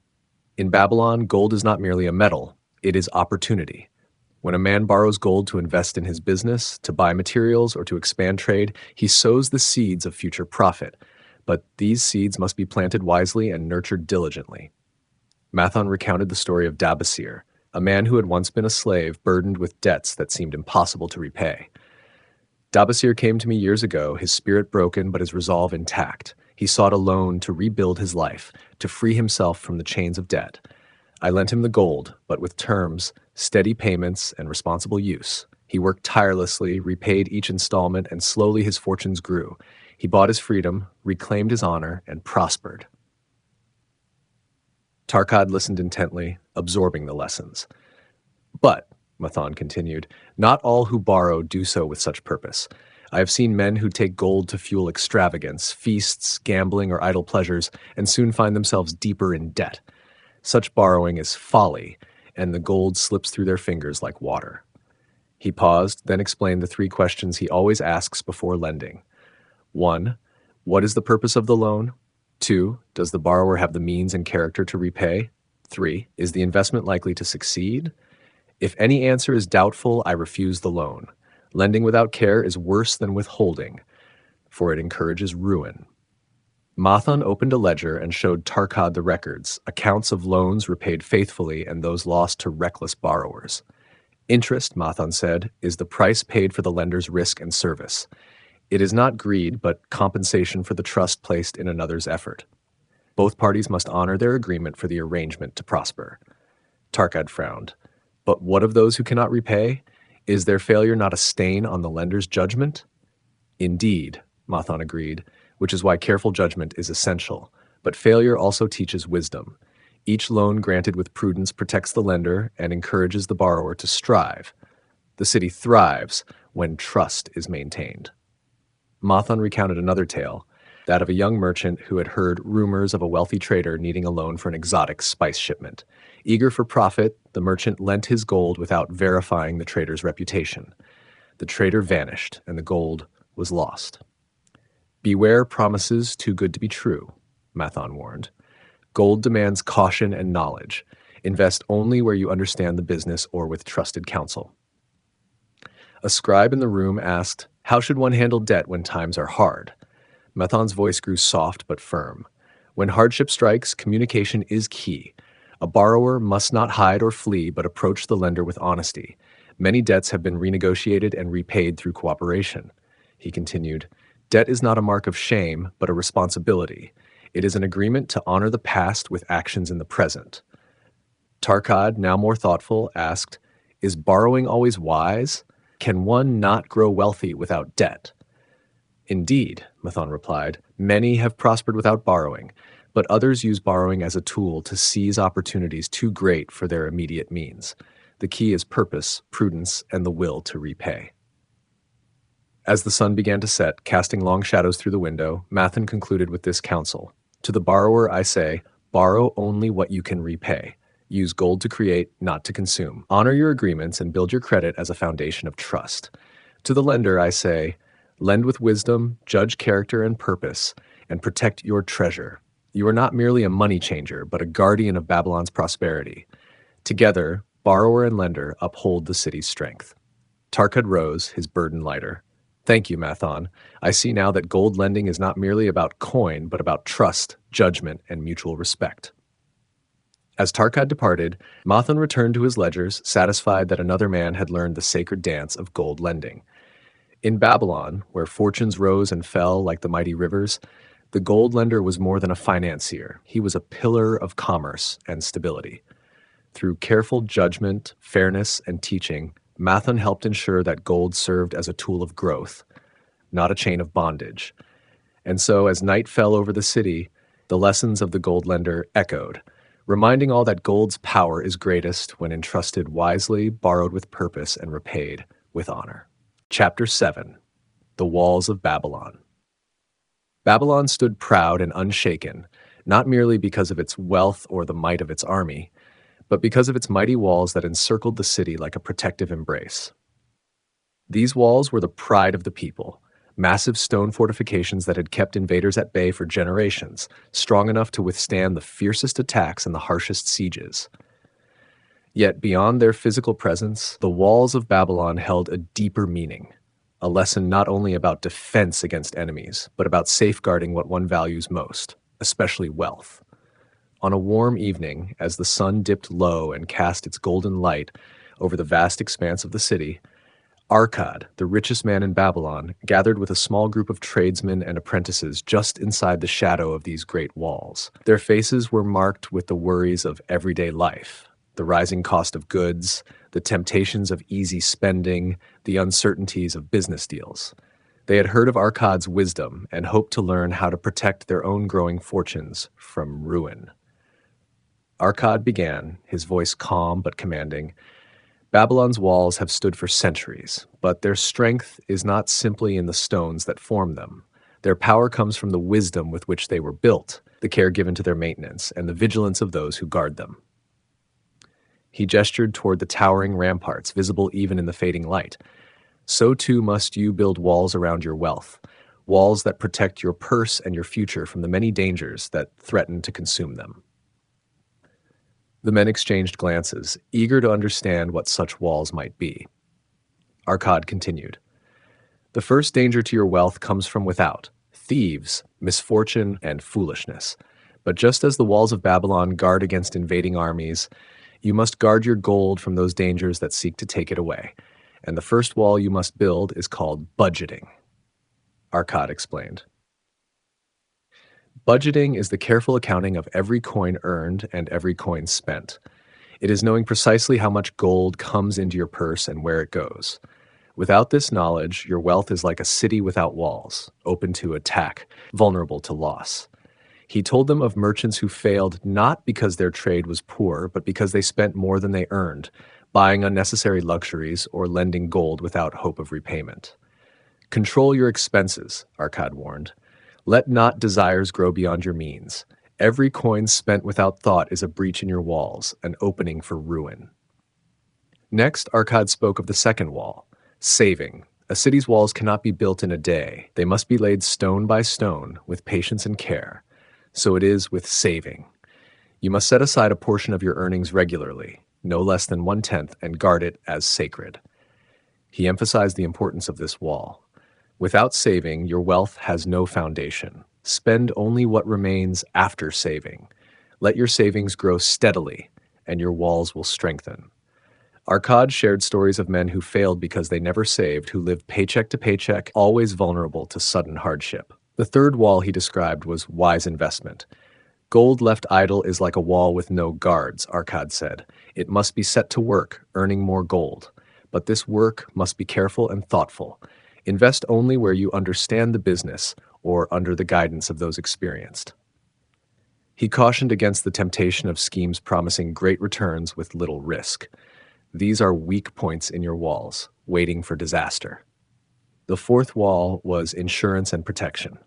In Babylon, gold is not merely a metal, it is opportunity. When a man borrows gold to invest in his business, to buy materials, or to expand trade, he sows the seeds of future profit. But these seeds must be planted wisely and nurtured diligently. Mathon recounted the story of Dabasir, a man who had once been a slave burdened with debts that seemed impossible to repay. Dabasir came to me years ago, his spirit broken but his resolve intact. He sought a loan to rebuild his life, to free himself from the chains of debt. I lent him the gold, but with terms, steady payments, and responsible use. He worked tirelessly, repaid each installment, and slowly his fortunes grew. He bought his freedom, reclaimed his honor, and prospered. Tarkad listened intently, absorbing the lessons. But, Mathon continued, not all who borrow do so with such purpose. I have seen men who take gold to fuel extravagance, feasts, gambling, or idle pleasures, and soon find themselves deeper in debt. Such borrowing is folly, and the gold slips through their fingers like water. He paused, then explained the 3 questions he always asks before lending. 1. What is the purpose of the loan? 2. Does the borrower have the means and character to repay? 3. Is the investment likely to succeed? If any answer is doubtful, I refuse the loan. Lending without care is worse than withholding, for it encourages ruin. Mathon opened a ledger and showed Tarkad the records, accounts of loans repaid faithfully and those lost to reckless borrowers. Interest, Mathon said, is the price paid for the lender's risk and service. It is not greed, but compensation for the trust placed in another's effort. Both parties must honor their agreement for the arrangement to prosper. Tarkad frowned. But what of those who cannot repay? Is their failure not a stain on the lender's judgment? Indeed, Mathon agreed, which is why careful judgment is essential. But failure also teaches wisdom. Each loan granted with prudence protects the lender and encourages the borrower to strive. The city thrives when trust is maintained. Mathon recounted another tale, that of a young merchant who had heard rumors of a wealthy trader needing a loan for an exotic spice shipment. Eager for profit, the merchant lent his gold without verifying the trader's reputation. The trader vanished, and the gold was lost. Beware promises too good to be true, Mathon warned. Gold demands caution and knowledge. Invest only where you understand the business or with trusted counsel. A scribe in the room asked, how should one handle debt when times are hard? Mathon's voice grew soft but firm. When hardship strikes, communication is key. A borrower must not hide or flee, but approach the lender with honesty. Many debts have been renegotiated and repaid through cooperation. He continued, debt is not a mark of shame, but a responsibility. It is an agreement to honor the past with actions in the present. Tarkad, now more thoughtful, asked, is borrowing always wise? Can one not grow wealthy without debt? Indeed, Mathon replied, many have prospered without borrowing, but others use borrowing as a tool to seize opportunities too great for their immediate means. The key is purpose, prudence, and the will to repay. As the sun began to set, casting long shadows through the window, Mathon concluded with this counsel. To the borrower I say, borrow only what you can repay. Use gold to create, not to consume. Honor your agreements and build your credit as a foundation of trust. To the lender I say, lend with wisdom, judge character and purpose, and protect your treasure. You are not merely a money changer, but a guardian of Babylon's prosperity. Together, borrower and lender uphold the city's strength. Tarkad rose, his burden lighter. Thank you, Mathon. I see now that gold lending is not merely about coin, but about trust, judgment, and mutual respect. As Tarkad departed, Mathon returned to his ledgers, satisfied that another man had learned the sacred dance of gold lending. In Babylon, where fortunes rose and fell like the mighty rivers, the gold lender was more than a financier. He was a pillar of commerce and stability. Through careful judgment, fairness, and teaching, Mathon helped ensure that gold served as a tool of growth, not a chain of bondage. And so, as night fell over the city, the lessons of the gold lender echoed, reminding all that gold's power is greatest when entrusted wisely, borrowed with purpose, and repaid with honor. Chapter 7. The Walls of Babylon. Babylon stood proud and unshaken, not merely because of its wealth or the might of its army, but because of its mighty walls that encircled the city like a protective embrace. These walls were the pride of the people, massive stone fortifications that had kept invaders at bay for generations, strong enough to withstand the fiercest attacks and the harshest sieges. Yet beyond their physical presence, the walls of Babylon held a deeper meaning, a lesson not only about defense against enemies, but about safeguarding what one values most, especially wealth. On a warm evening, as the sun dipped low and cast its golden light over the vast expanse of the city, Arcad, the richest man in Babylon, gathered with a small group of tradesmen and apprentices just inside the shadow of these great walls. Their faces were marked with the worries of everyday life, the rising cost of goods, the temptations of easy spending, the uncertainties of business deals. They had heard of Arcad's wisdom and hoped to learn how to protect their own growing fortunes from ruin. Arcad began, his voice calm but commanding. Babylon's walls have stood for centuries, but their strength is not simply in the stones that form them. Their power comes from the wisdom with which they were built, the care given to their maintenance, and the vigilance of those who guard them. He gestured toward the towering ramparts, visible even in the fading light. So too must you build walls around your wealth, walls that protect your purse and your future from the many dangers that threaten to consume them. The men exchanged glances, eager to understand what such walls might be. Arcad continued. The first danger to your wealth comes from without, thieves, misfortune, and foolishness. But just as the walls of Babylon guard against invading armies, you must guard your gold from those dangers that seek to take it away. And the first wall you must build is called budgeting. Arcad explained. Budgeting is the careful accounting of every coin earned and every coin spent. It is knowing precisely how much gold comes into your purse and where it goes. Without this knowledge, your wealth is like a city without walls, open to attack, vulnerable to loss. He told them of merchants who failed not because their trade was poor, but because they spent more than they earned, buying unnecessary luxuries or lending gold without hope of repayment. Control your expenses, Arcad warned. Let not desires grow beyond your means. Every coin spent without thought is a breach in your walls, an opening for ruin. Next, Arcad spoke of the second wall, saving. A city's walls cannot be built in a day. They must be laid stone by stone with patience and care. So it is with saving. You must set aside a portion of your earnings regularly, no less than 1/10, and guard it as sacred. He emphasized the importance of this wall. Without saving, your wealth has no foundation. Spend only what remains after saving. Let your savings grow steadily, and your walls will strengthen. Arcad shared stories of men who failed because they never saved, who lived paycheck to paycheck, always vulnerable to sudden hardship. The third wall he described was wise investment. Gold left idle is like a wall with no guards, Arcad said. It must be set to work, earning more gold. But this work must be careful and thoughtful. Invest only where you understand the business or under the guidance of those experienced. He cautioned against the temptation of schemes promising great returns with little risk. These are weak points in your walls, waiting for disaster. The fourth wall was insurance and protection.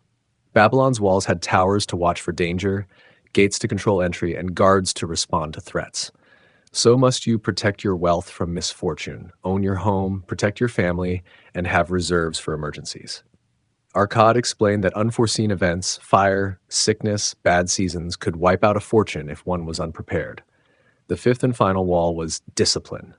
Babylon's walls had towers to watch for danger, gates to control entry, and guards to respond to threats. So must you protect your wealth from misfortune, own your home, protect your family, and have reserves for emergencies. Arcad explained that unforeseen events, fire, sickness, bad seasons, could wipe out a fortune if one was unprepared. The fifth and final wall was discipline.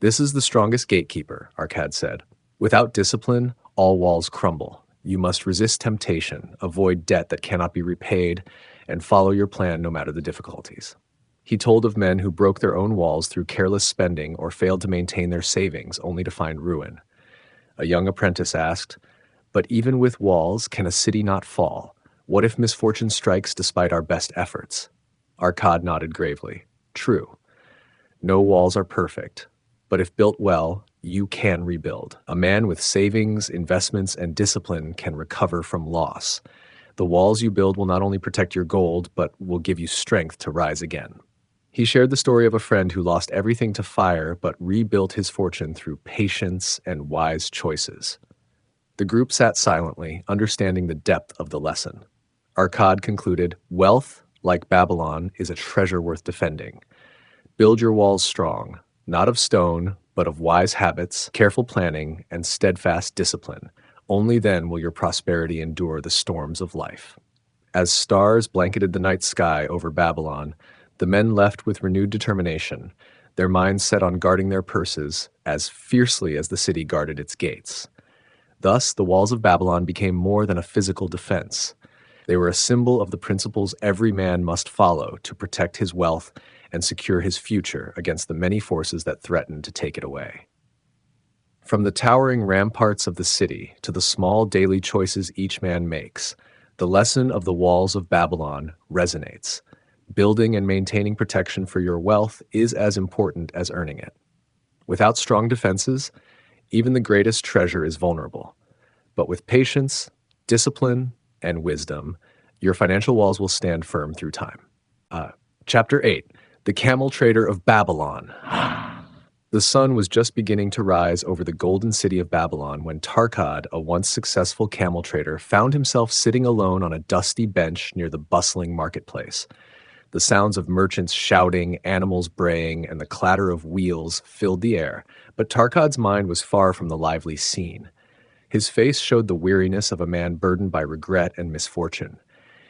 This is the strongest gatekeeper, Arcad said. Without discipline, all walls crumble. You must resist temptation, avoid debt that cannot be repaid, and follow your plan no matter the difficulties. He told of men who broke their own walls through careless spending or failed to maintain their savings only to find ruin. A young apprentice asked, "But even with walls, can a city not fall? What if misfortune strikes despite our best efforts?" Arcad nodded gravely. True. No walls are perfect, but if built well, you can rebuild. A man with savings, investments, and discipline can recover from loss. The walls you build will not only protect your gold, but will give you strength to rise again. He shared the story of a friend who lost everything to fire but rebuilt his fortune through patience and wise choices. The group sat silently, understanding the depth of the lesson. Arcad concluded, "Wealth, like Babylon, is a treasure worth defending. Build your walls strong, not of stone, but of wise habits, careful planning, and steadfast discipline. Only then will your prosperity endure the storms of life. As stars blanketed the night sky over Babylon, the men left with renewed determination, their minds set on guarding their purses as fiercely as the city guarded its gates. Thus, the walls of Babylon became more than a physical defense. They were a symbol of the principles every man must follow to protect his wealth and secure his future against the many forces that threatened to take it away. From the towering ramparts of the city to the small daily choices each man makes, the lesson of the walls of Babylon resonates. Building and maintaining protection for your wealth is as important as earning it. Without strong defenses, even the greatest treasure is vulnerable. But with patience, discipline, and wisdom, your financial walls will stand firm through time. Chapter 8, The Camel Trader of Babylon. The sun was just beginning to rise over the golden city of Babylon when Tarkad, a once successful camel trader, found himself sitting alone on a dusty bench near the bustling marketplace. The sounds of merchants shouting, animals braying, and the clatter of wheels filled the air, but Tarkad's mind was far from the lively scene. His face showed the weariness of a man burdened by regret and misfortune.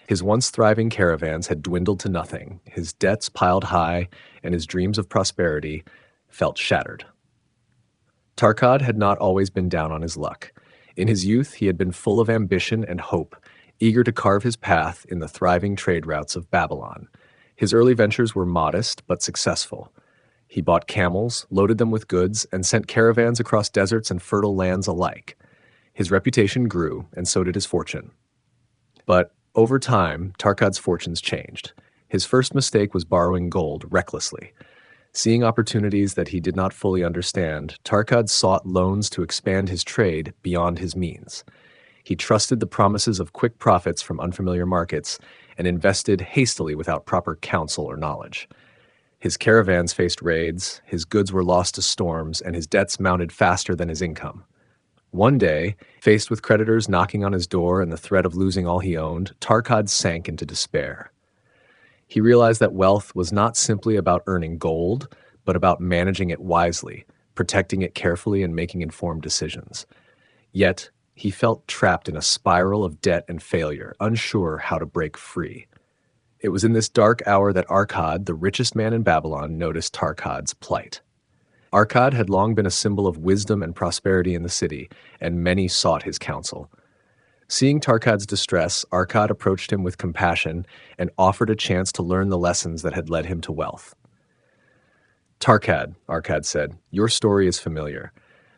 His once thriving caravans had dwindled to nothing, his debts piled high, and his dreams of prosperity felt shattered. Tarkad had not always been down on his luck. In his youth, he had been full of ambition and hope, eager to carve his path in the thriving trade routes of Babylon. His early ventures were modest but successful. He bought camels, loaded them with goods, and sent caravans across deserts and fertile lands alike. His reputation grew, and so did his fortune. But over time, Tarkad's fortunes changed. His first mistake was borrowing gold recklessly. Seeing opportunities that he did not fully understand, Tarkad sought loans to expand his trade beyond his means. He trusted the promises of quick profits from unfamiliar markets and invested hastily without proper counsel or knowledge. His caravans faced raids, his goods were lost to storms, and his debts mounted faster than his income. One day, faced with creditors knocking on his door and the threat of losing all he owned, Tarkad sank into despair. He realized that wealth was not simply about earning gold, but about managing it wisely, protecting it carefully, and making informed decisions. Yet, he felt trapped in a spiral of debt and failure, unsure how to break free. It was in this dark hour that Arkad, the richest man in Babylon, noticed Tarkad's plight. Arkad had long been a symbol of wisdom and prosperity in the city, and many sought his counsel. Seeing Tarkad's distress, Arkad approached him with compassion and offered a chance to learn the lessons that had led him to wealth. "Tarkad," Arkad said, "your story is familiar.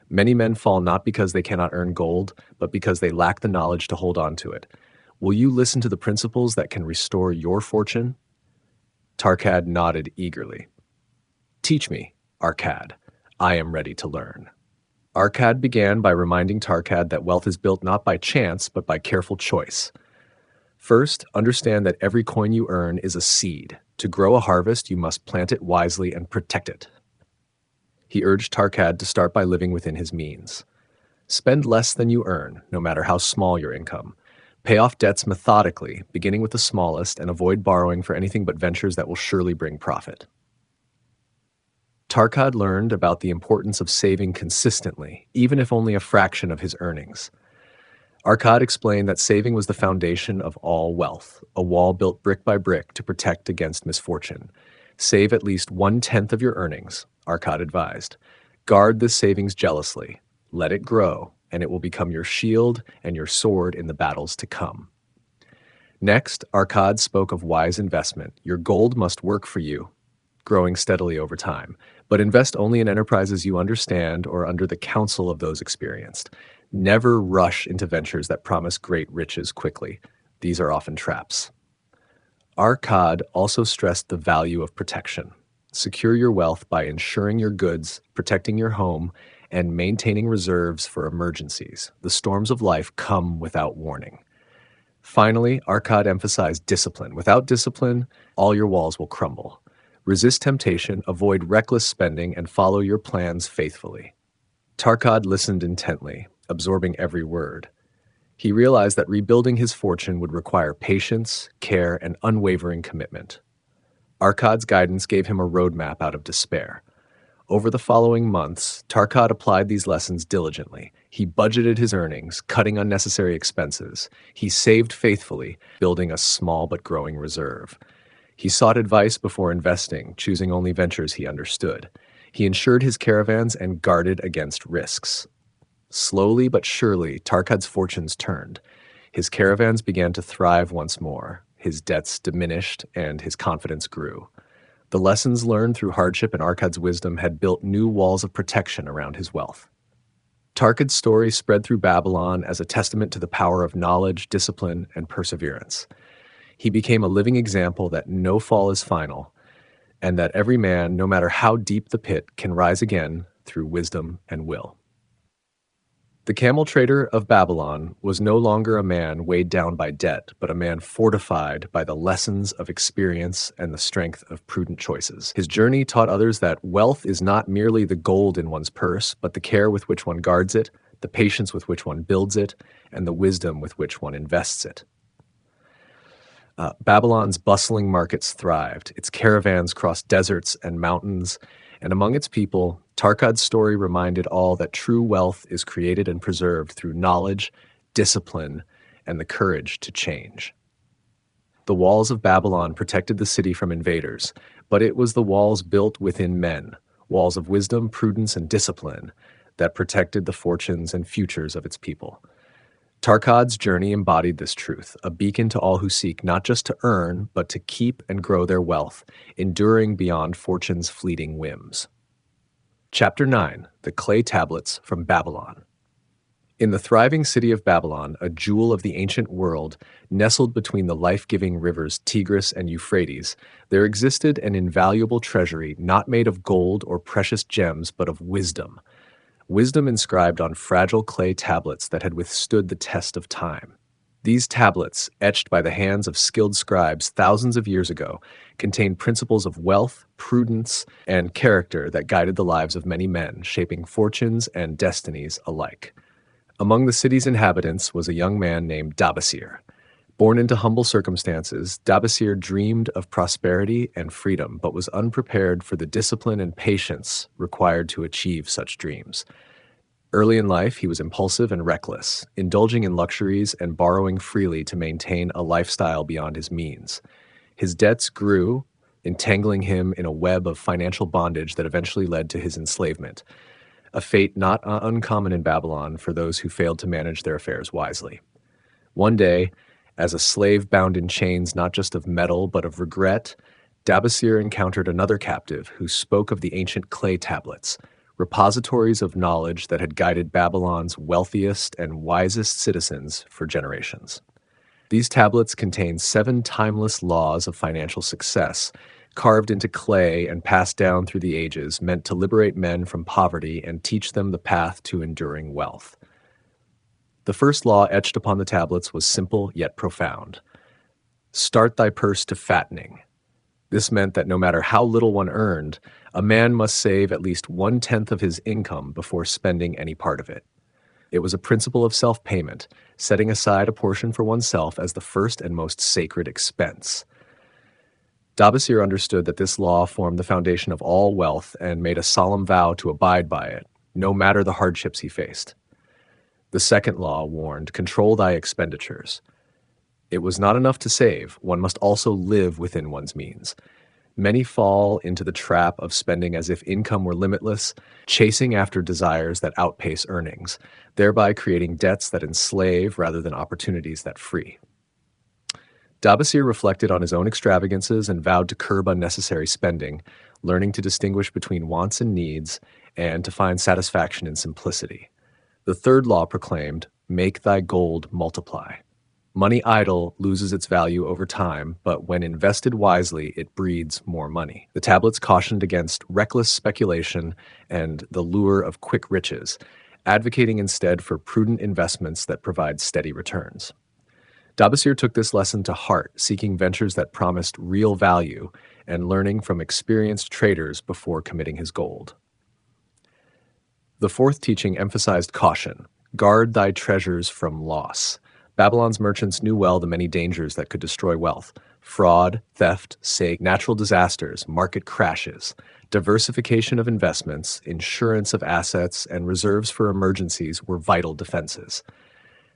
Many men fall not because they cannot earn gold, but because they lack the knowledge to hold on to it. Will you listen to the principles that can restore your fortune?" Tarkad nodded eagerly. "Teach me, Arkad. I am ready to learn." Arkad began by reminding Tarkad that wealth is built not by chance, but by careful choice. First, understand that every coin you earn is a seed. To grow a harvest, you must plant it wisely and protect it. He urged Tarkad to start by living within his means. Spend less than you earn, no matter how small your income. Pay off debts methodically, beginning with the smallest, and avoid borrowing for anything but ventures that will surely bring profit. Tarkad learned about the importance of saving consistently, even if only a fraction of his earnings. Arkad explained that saving was the foundation of all wealth, a wall built brick by brick to protect against misfortune. Save at least 1/10 of your earnings, Arkad advised. Guard this savings jealously. Let it grow, and it will become your shield and your sword in the battles to come. Next, Arkad spoke of wise investment. Your gold must work for you, growing steadily over time, but invest only in enterprises you understand or under the counsel of those experienced. Never rush into ventures that promise great riches quickly. These are often traps. Arkad also stressed the value of protection. Secure your wealth by insuring your goods, protecting your home, and maintaining reserves for emergencies. The storms of life come without warning. Finally, Arkad emphasized discipline. Without discipline, all your walls will crumble. Resist temptation, avoid reckless spending, and follow your plans faithfully. Tarkad listened intently, absorbing every word. He realized that rebuilding his fortune would require patience, care, and unwavering commitment. Arkad's guidance gave him a roadmap out of despair. Over the following months, Tarkad applied these lessons diligently. He budgeted his earnings, cutting unnecessary expenses. He saved faithfully, building a small but growing reserve. He sought advice before investing, choosing only ventures he understood. He insured his caravans and guarded against risks. Slowly but surely, Tarkad's fortunes turned. His caravans began to thrive once more. His debts diminished, and his confidence grew. The lessons learned through hardship and Arkad's wisdom had built new walls of protection around his wealth. Tarkad's story spread through Babylon as a testament to the power of knowledge, discipline, and perseverance. He became a living example that no fall is final, and that every man, no matter how deep the pit, can rise again through wisdom and will. The camel trader of Babylon was no longer a man weighed down by debt, but a man fortified by the lessons of experience and the strength of prudent choices. His journey taught others that wealth is not merely the gold in one's purse, but the care with which one guards it, the patience with which one builds it, and the wisdom with which one invests it. Babylon's bustling markets thrived. Its caravans crossed deserts and mountains, and among its people, Tarkad's story reminded all that true wealth is created and preserved through knowledge, discipline, and the courage to change. The walls of Babylon protected the city from invaders, but it was the walls built within men, walls of wisdom, prudence, and discipline, that protected the fortunes and futures of its people. Tarkad's journey embodied this truth, a beacon to all who seek not just to earn, but to keep and grow their wealth, enduring beyond fortune's fleeting whims. Chapter 9: The Clay Tablets from Babylon. In the thriving city of Babylon, a jewel of the ancient world, nestled between the life-giving rivers Tigris and Euphrates, there existed an invaluable treasury not made of gold or precious gems, but of wisdom. Wisdom inscribed on fragile clay tablets that had withstood the test of time. These tablets, etched by the hands of skilled scribes thousands of years ago, contained principles of wealth, prudence, and character that guided the lives of many men, shaping fortunes and destinies alike. Among the city's inhabitants was a young man named Dabasir. Born into humble circumstances, Dabasir dreamed of prosperity and freedom, but was unprepared for the discipline and patience required to achieve such dreams. Early in life, he was impulsive and reckless, indulging in luxuries and borrowing freely to maintain a lifestyle beyond his means. His debts grew, entangling him in a web of financial bondage that eventually led to his enslavement, a fate not uncommon in Babylon for those who failed to manage their affairs wisely. One day, as a slave bound in chains not just of metal but of regret, Dabasir encountered another captive who spoke of the ancient clay tablets, repositories of knowledge that had guided Babylon's wealthiest and wisest citizens for generations. These tablets contain 7 timeless laws of financial success, carved into clay and passed down through the ages, meant to liberate men from poverty and teach them the path to enduring wealth. The first law etched upon the tablets was simple yet profound. Start thy purse to fattening. This meant that no matter how little one earned, a man must save at least 1/10 of his income before spending any part of it. It was a principle of self-payment, setting aside a portion for oneself as the first and most sacred expense. Dabasir understood that this law formed the foundation of all wealth and made a solemn vow to abide by it, no matter the hardships he faced. The second law warned, control thy expenditures. It was not enough to save, one must also live within one's means. Many fall into the trap of spending as if income were limitless, chasing after desires that outpace earnings, thereby creating debts that enslave rather than opportunities that free. Dabasir reflected on his own extravagances and vowed to curb unnecessary spending, learning to distinguish between wants and needs, and to find satisfaction in simplicity. The third law proclaimed, make thy gold multiply. Money idle loses its value over time, but when invested wisely, it breeds more money. The tablets cautioned against reckless speculation and the lure of quick riches, advocating instead for prudent investments that provide steady returns. Dabasir took this lesson to heart, seeking ventures that promised real value and learning from experienced traders before committing his gold. The fourth teaching emphasized caution. Guard thy treasures from loss. Babylon's merchants knew well the many dangers that could destroy wealth: fraud, theft, natural disasters, market crashes. Diversification of investments, insurance of assets, and reserves for emergencies were vital defenses.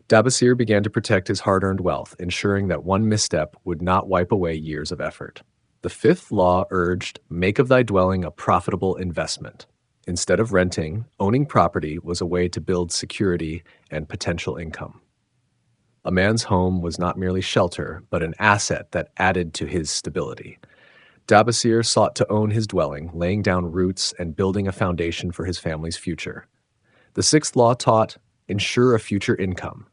Dabasir began to protect his hard-earned wealth, ensuring that one misstep would not wipe away years of effort. The fifth law urged, "Make of thy dwelling a profitable investment." Instead of renting, owning property was a way to build security and potential income. A man's home was not merely shelter, but an asset that added to his stability. Dabasir sought to own his dwelling, laying down roots and building a foundation for his family's future. The sixth law taught, "Ensure a future income."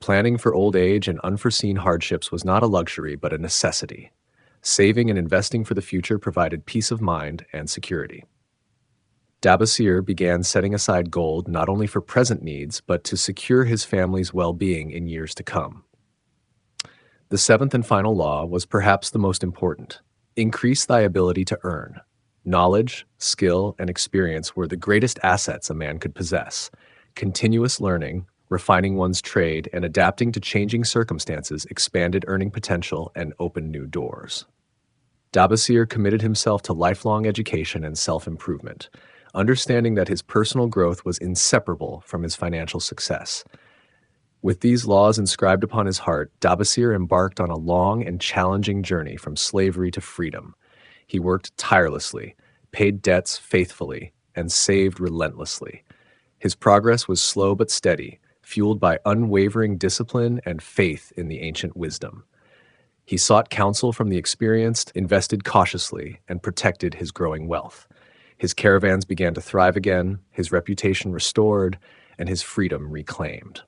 Planning for old age and unforeseen hardships was not a luxury, but a necessity. Saving and investing for the future provided peace of mind and security. Dabasir began setting aside gold not only for present needs, but to secure his family's well-being in years to come. The seventh and final law was perhaps the most important. Increase thy ability to earn. Knowledge, skill, and experience were the greatest assets a man could possess. Continuous learning, refining one's trade, and adapting to changing circumstances expanded earning potential and opened new doors. Dabasir committed himself to lifelong education and self-improvement, understanding that his personal growth was inseparable from his financial success. With these laws inscribed upon his heart, Dabasir embarked on a long and challenging journey from slavery to freedom. He worked tirelessly, paid debts faithfully, and saved relentlessly. His progress was slow but steady, fueled by unwavering discipline and faith in the ancient wisdom. He sought counsel from the experienced, invested cautiously, and protected his growing wealth. His caravans began to thrive again, his reputation restored, and his freedom reclaimed.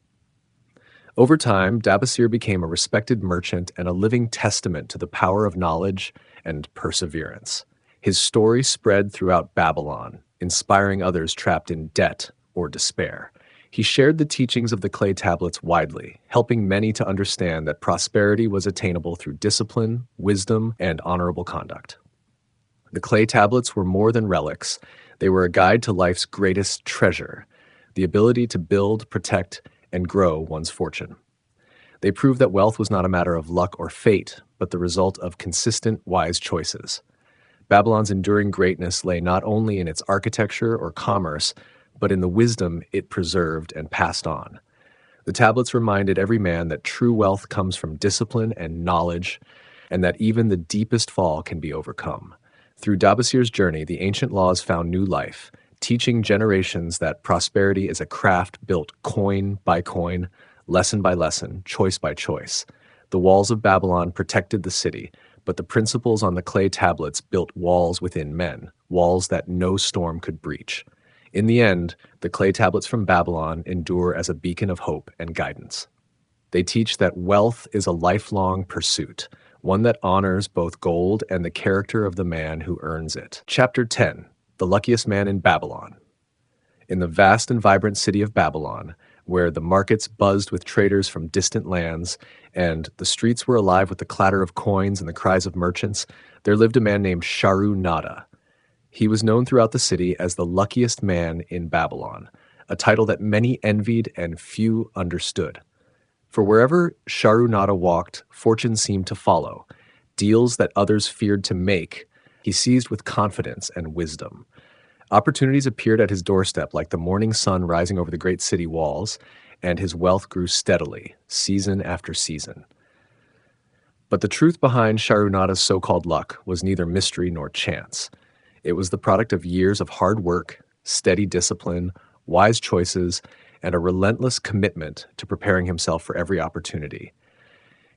Over time, Dabasir became a respected merchant and a living testament to the power of knowledge and perseverance. His story spread throughout Babylon, inspiring others trapped in debt or despair. He shared the teachings of the clay tablets widely, helping many to understand that prosperity was attainable through discipline, wisdom, and honorable conduct. The clay tablets were more than relics. They were a guide to life's greatest treasure, the ability to build, protect, and grow one's fortune. They proved that wealth was not a matter of luck or fate, but the result of consistent, wise choices. Babylon's enduring greatness lay not only in its architecture or commerce, but in the wisdom it preserved and passed on. The tablets reminded every man that true wealth comes from discipline and knowledge, and that even the deepest fall can be overcome. Through Dabasir's journey, the ancient laws found new life, teaching generations that prosperity is a craft built coin by coin, lesson by lesson, choice by choice. The walls of Babylon protected the city, but the principles on the clay tablets built walls within men, walls that no storm could breach. In the end, the clay tablets from Babylon endure as a beacon of hope and guidance. They teach that wealth is a lifelong pursuit, one that honors both gold and the character of the man who earns it. Chapter 10: The Luckiest Man in Babylon. In the vast and vibrant city of Babylon, where the markets buzzed with traders from distant lands and the streets were alive with the clatter of coins and the cries of merchants, there lived a man named Sharu-Nada. He was known throughout the city as the luckiest man in Babylon, a title that many envied and few understood. For wherever Sharu-Nada walked, fortune seemed to follow. Deals that others feared to make, he seized with confidence and wisdom. Opportunities appeared at his doorstep like the morning sun rising over the great city walls, and his wealth grew steadily, season after season. But the truth behind Sharu-Nada's so-called luck was neither mystery nor chance. It was the product of years of hard work, steady discipline, wise choices, and a relentless commitment to preparing himself for every opportunity.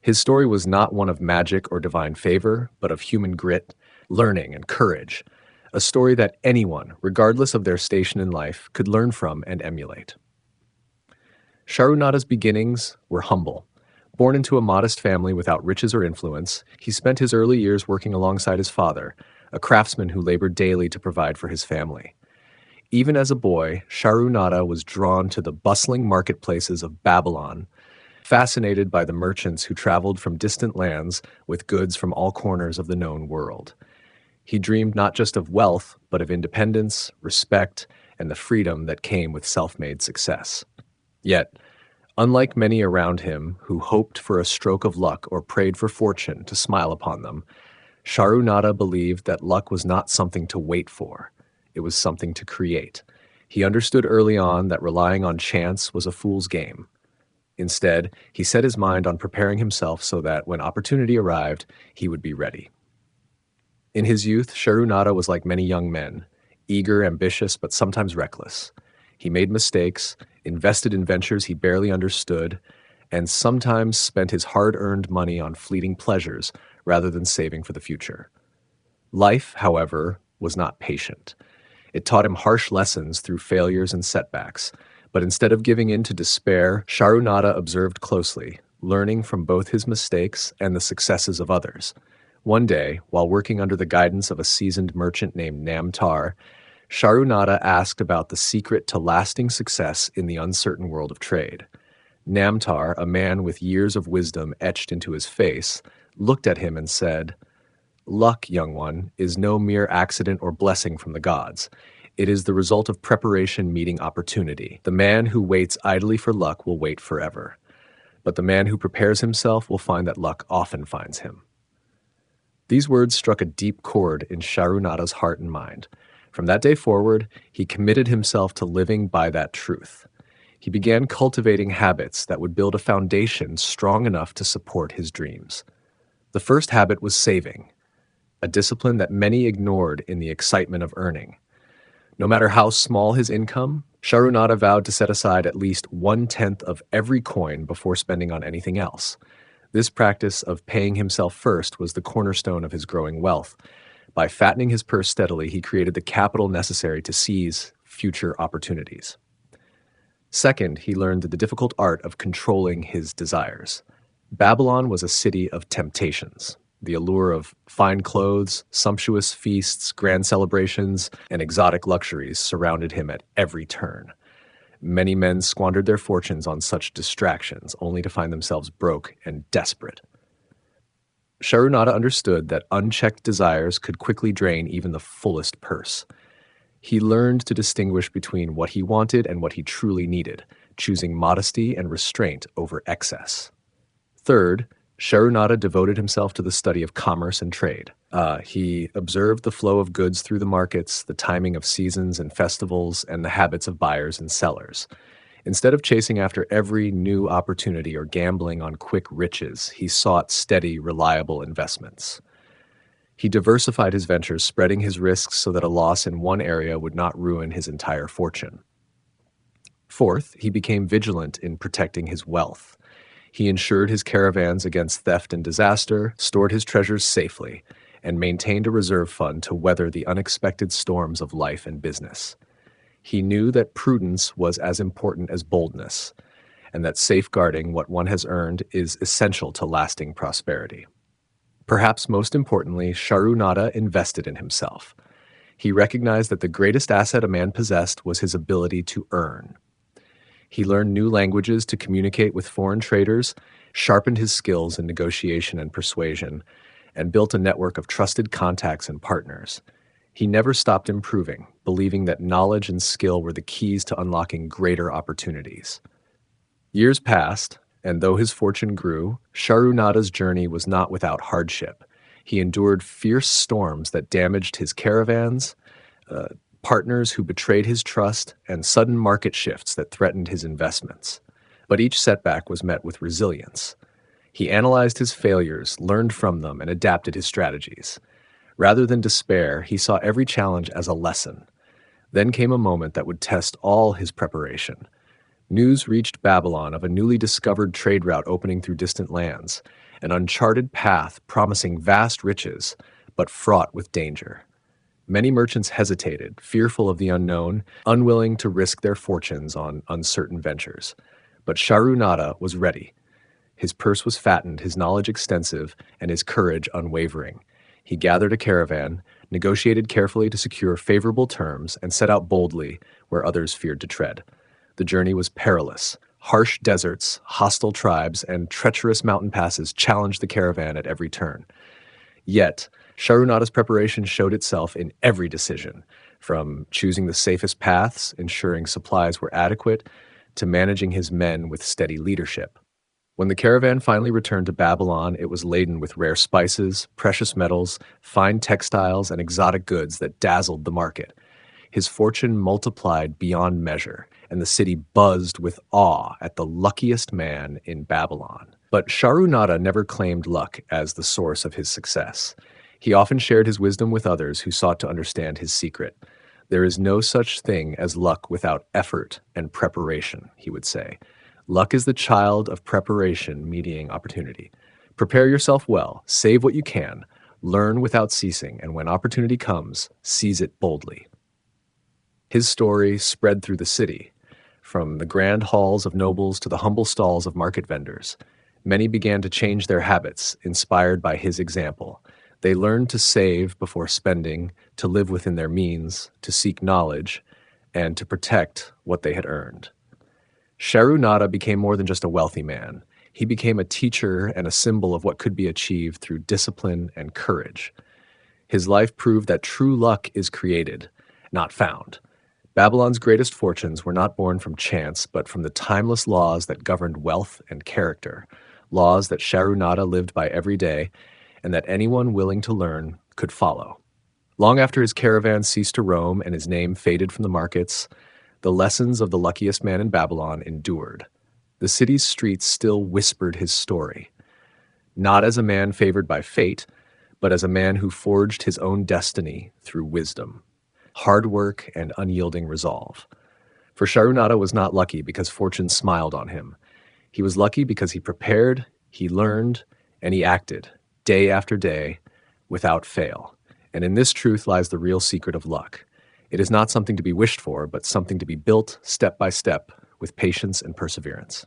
His story was not one of magic or divine favor, but of human grit, learning, and courage, a story that anyone, regardless of their station in life, could learn from and emulate. Sharu-Nada's beginnings were humble. Born into a modest family without riches or influence, he spent his early years working alongside his father, a craftsman who labored daily to provide for his family. Even as a boy, Sharu-Nada was drawn to the bustling marketplaces of Babylon, fascinated by the merchants who traveled from distant lands with goods from all corners of the known world. He dreamed not just of wealth, but of independence, respect, and the freedom that came with self-made success. Yet, Unlike many around him who hoped for a stroke of luck or prayed for fortune to smile upon them, Sharunada believed that luck was not something to wait for, it was something to create. He understood early on that relying on chance was a fool's game. Instead, he set his mind on preparing himself so that when opportunity arrived, he would be ready. In his youth, Sharunada was like many young men, eager, ambitious, but sometimes reckless. He made mistakes, invested in ventures he barely understood, and sometimes spent his hard-earned money on fleeting pleasures rather than saving for the future. Life, however, was not patient. It taught him harsh lessons through failures and setbacks, but instead of giving in to despair, Sharunada observed closely, learning from both his mistakes and the successes of others. One day, while working under the guidance of a seasoned merchant named Namtar, Sharunada asked about the secret to lasting success in the uncertain world of trade. Namtar, a man with years of wisdom etched into his face, looked at him and said, "Luck, young one, is no mere accident or blessing from the gods. It is the result of preparation meeting opportunity. The man who waits idly for luck will wait forever. But the man who prepares himself will find that luck often finds him." These words struck a deep chord in Sharunada's heart and mind. From that day forward, he committed himself to living by that truth. He began cultivating habits that would build a foundation strong enough to support his dreams. The first habit was saving, a discipline that many ignored in the excitement of earning. No matter how small his income, Sharunada vowed to set aside at least 1/10 of every coin before spending on anything else. This practice of paying himself first was the cornerstone of his growing wealth. By fattening his purse steadily, he created the capital necessary to seize future opportunities. Second, he learned the difficult art of controlling his desires. Babylon was a city of temptations. The allure of fine clothes, sumptuous feasts, grand celebrations, and exotic luxuries surrounded him at every turn. Many men squandered their fortunes on such distractions, only to find themselves broke and desperate. Sharunada understood that unchecked desires could quickly drain even the fullest purse. He learned to distinguish between what he wanted and what he truly needed, choosing modesty and restraint over excess. Third, Sharunada devoted himself to the study of commerce and trade. He observed the flow of goods through the markets, the timing of seasons and festivals, and the habits of buyers and sellers. Instead of chasing after every new opportunity or gambling on quick riches, he sought steady, reliable investments. He diversified his ventures, spreading his risks so that a loss in one area would not ruin his entire fortune. Fourth, he became vigilant in protecting his wealth. He insured his caravans against theft and disaster, stored his treasures safely, and maintained a reserve fund to weather the unexpected storms of life and business. He knew that prudence was as important as boldness, and that safeguarding what one has earned is essential to lasting prosperity. Perhaps most importantly, Sharunada invested in himself. He recognized that the greatest asset a man possessed was his ability to earn. He learned new languages to communicate with foreign traders, sharpened his skills in negotiation and persuasion, and built a network of trusted contacts and partners. He never stopped improving, believing that knowledge and skill were the keys to unlocking greater opportunities. Years passed, and though his fortune grew, Sharunada's journey was not without hardship. He endured fierce storms that damaged his caravans, partners who betrayed his trust, and sudden market shifts that threatened his investments. But each setback was met with resilience. He analyzed his failures, learned from them, and adapted his strategies. Rather than despair, he saw every challenge as a lesson. Then came a moment that would test all his preparation. News reached Babylon of a newly discovered trade route opening through distant lands, an uncharted path promising vast riches, but fraught with danger. Many merchants hesitated, fearful of the unknown, unwilling to risk their fortunes on uncertain ventures. But Sharunada was ready. His purse was fattened, his knowledge extensive, and his courage unwavering. He gathered a caravan, negotiated carefully to secure favorable terms, and set out boldly where others feared to tread. The journey was perilous. Harsh deserts, hostile tribes, and treacherous mountain passes challenged the caravan at every turn. Yet, Sharunada's preparation showed itself in every decision, from choosing the safest paths, ensuring supplies were adequate, to managing his men with steady leadership. When the caravan finally returned to Babylon, it was laden with rare spices, precious metals, fine textiles, and exotic goods that dazzled the market. His fortune multiplied beyond measure, and the city buzzed with awe at the luckiest man in Babylon. But Sharunada never claimed luck as the source of his success. He often shared his wisdom with others who sought to understand his secret. There is no such thing as luck without effort and preparation, he would say. Luck is the child of preparation meeting opportunity. Prepare yourself well, save what you can, learn without ceasing, and when opportunity comes, seize it boldly. His story spread through the city, from the grand halls of nobles to the humble stalls of market vendors. Many began to change their habits, inspired by his example. They learned to save before spending, to live within their means, to seek knowledge, and to protect what they had earned. Sharunada became more than just a wealthy man. He became a teacher and a symbol of what could be achieved through discipline and courage. His life proved that true luck is created, not found. Babylon's greatest fortunes were not born from chance, but from the timeless laws that governed wealth and character, laws that Sharunada lived by every day, and that anyone willing to learn could follow. Long after his caravan ceased to roam and his name faded from the markets, the lessons of the luckiest man in Babylon endured. The city's streets still whispered his story, not as a man favored by fate, but as a man who forged his own destiny through wisdom, hard work, and unyielding resolve. For Sharunada was not lucky because fortune smiled on him. He was lucky because he prepared, he learned, and he acted, day after day, without fail. And in this truth lies the real secret of luck. It is not something to be wished for, but something to be built step by step with patience and perseverance.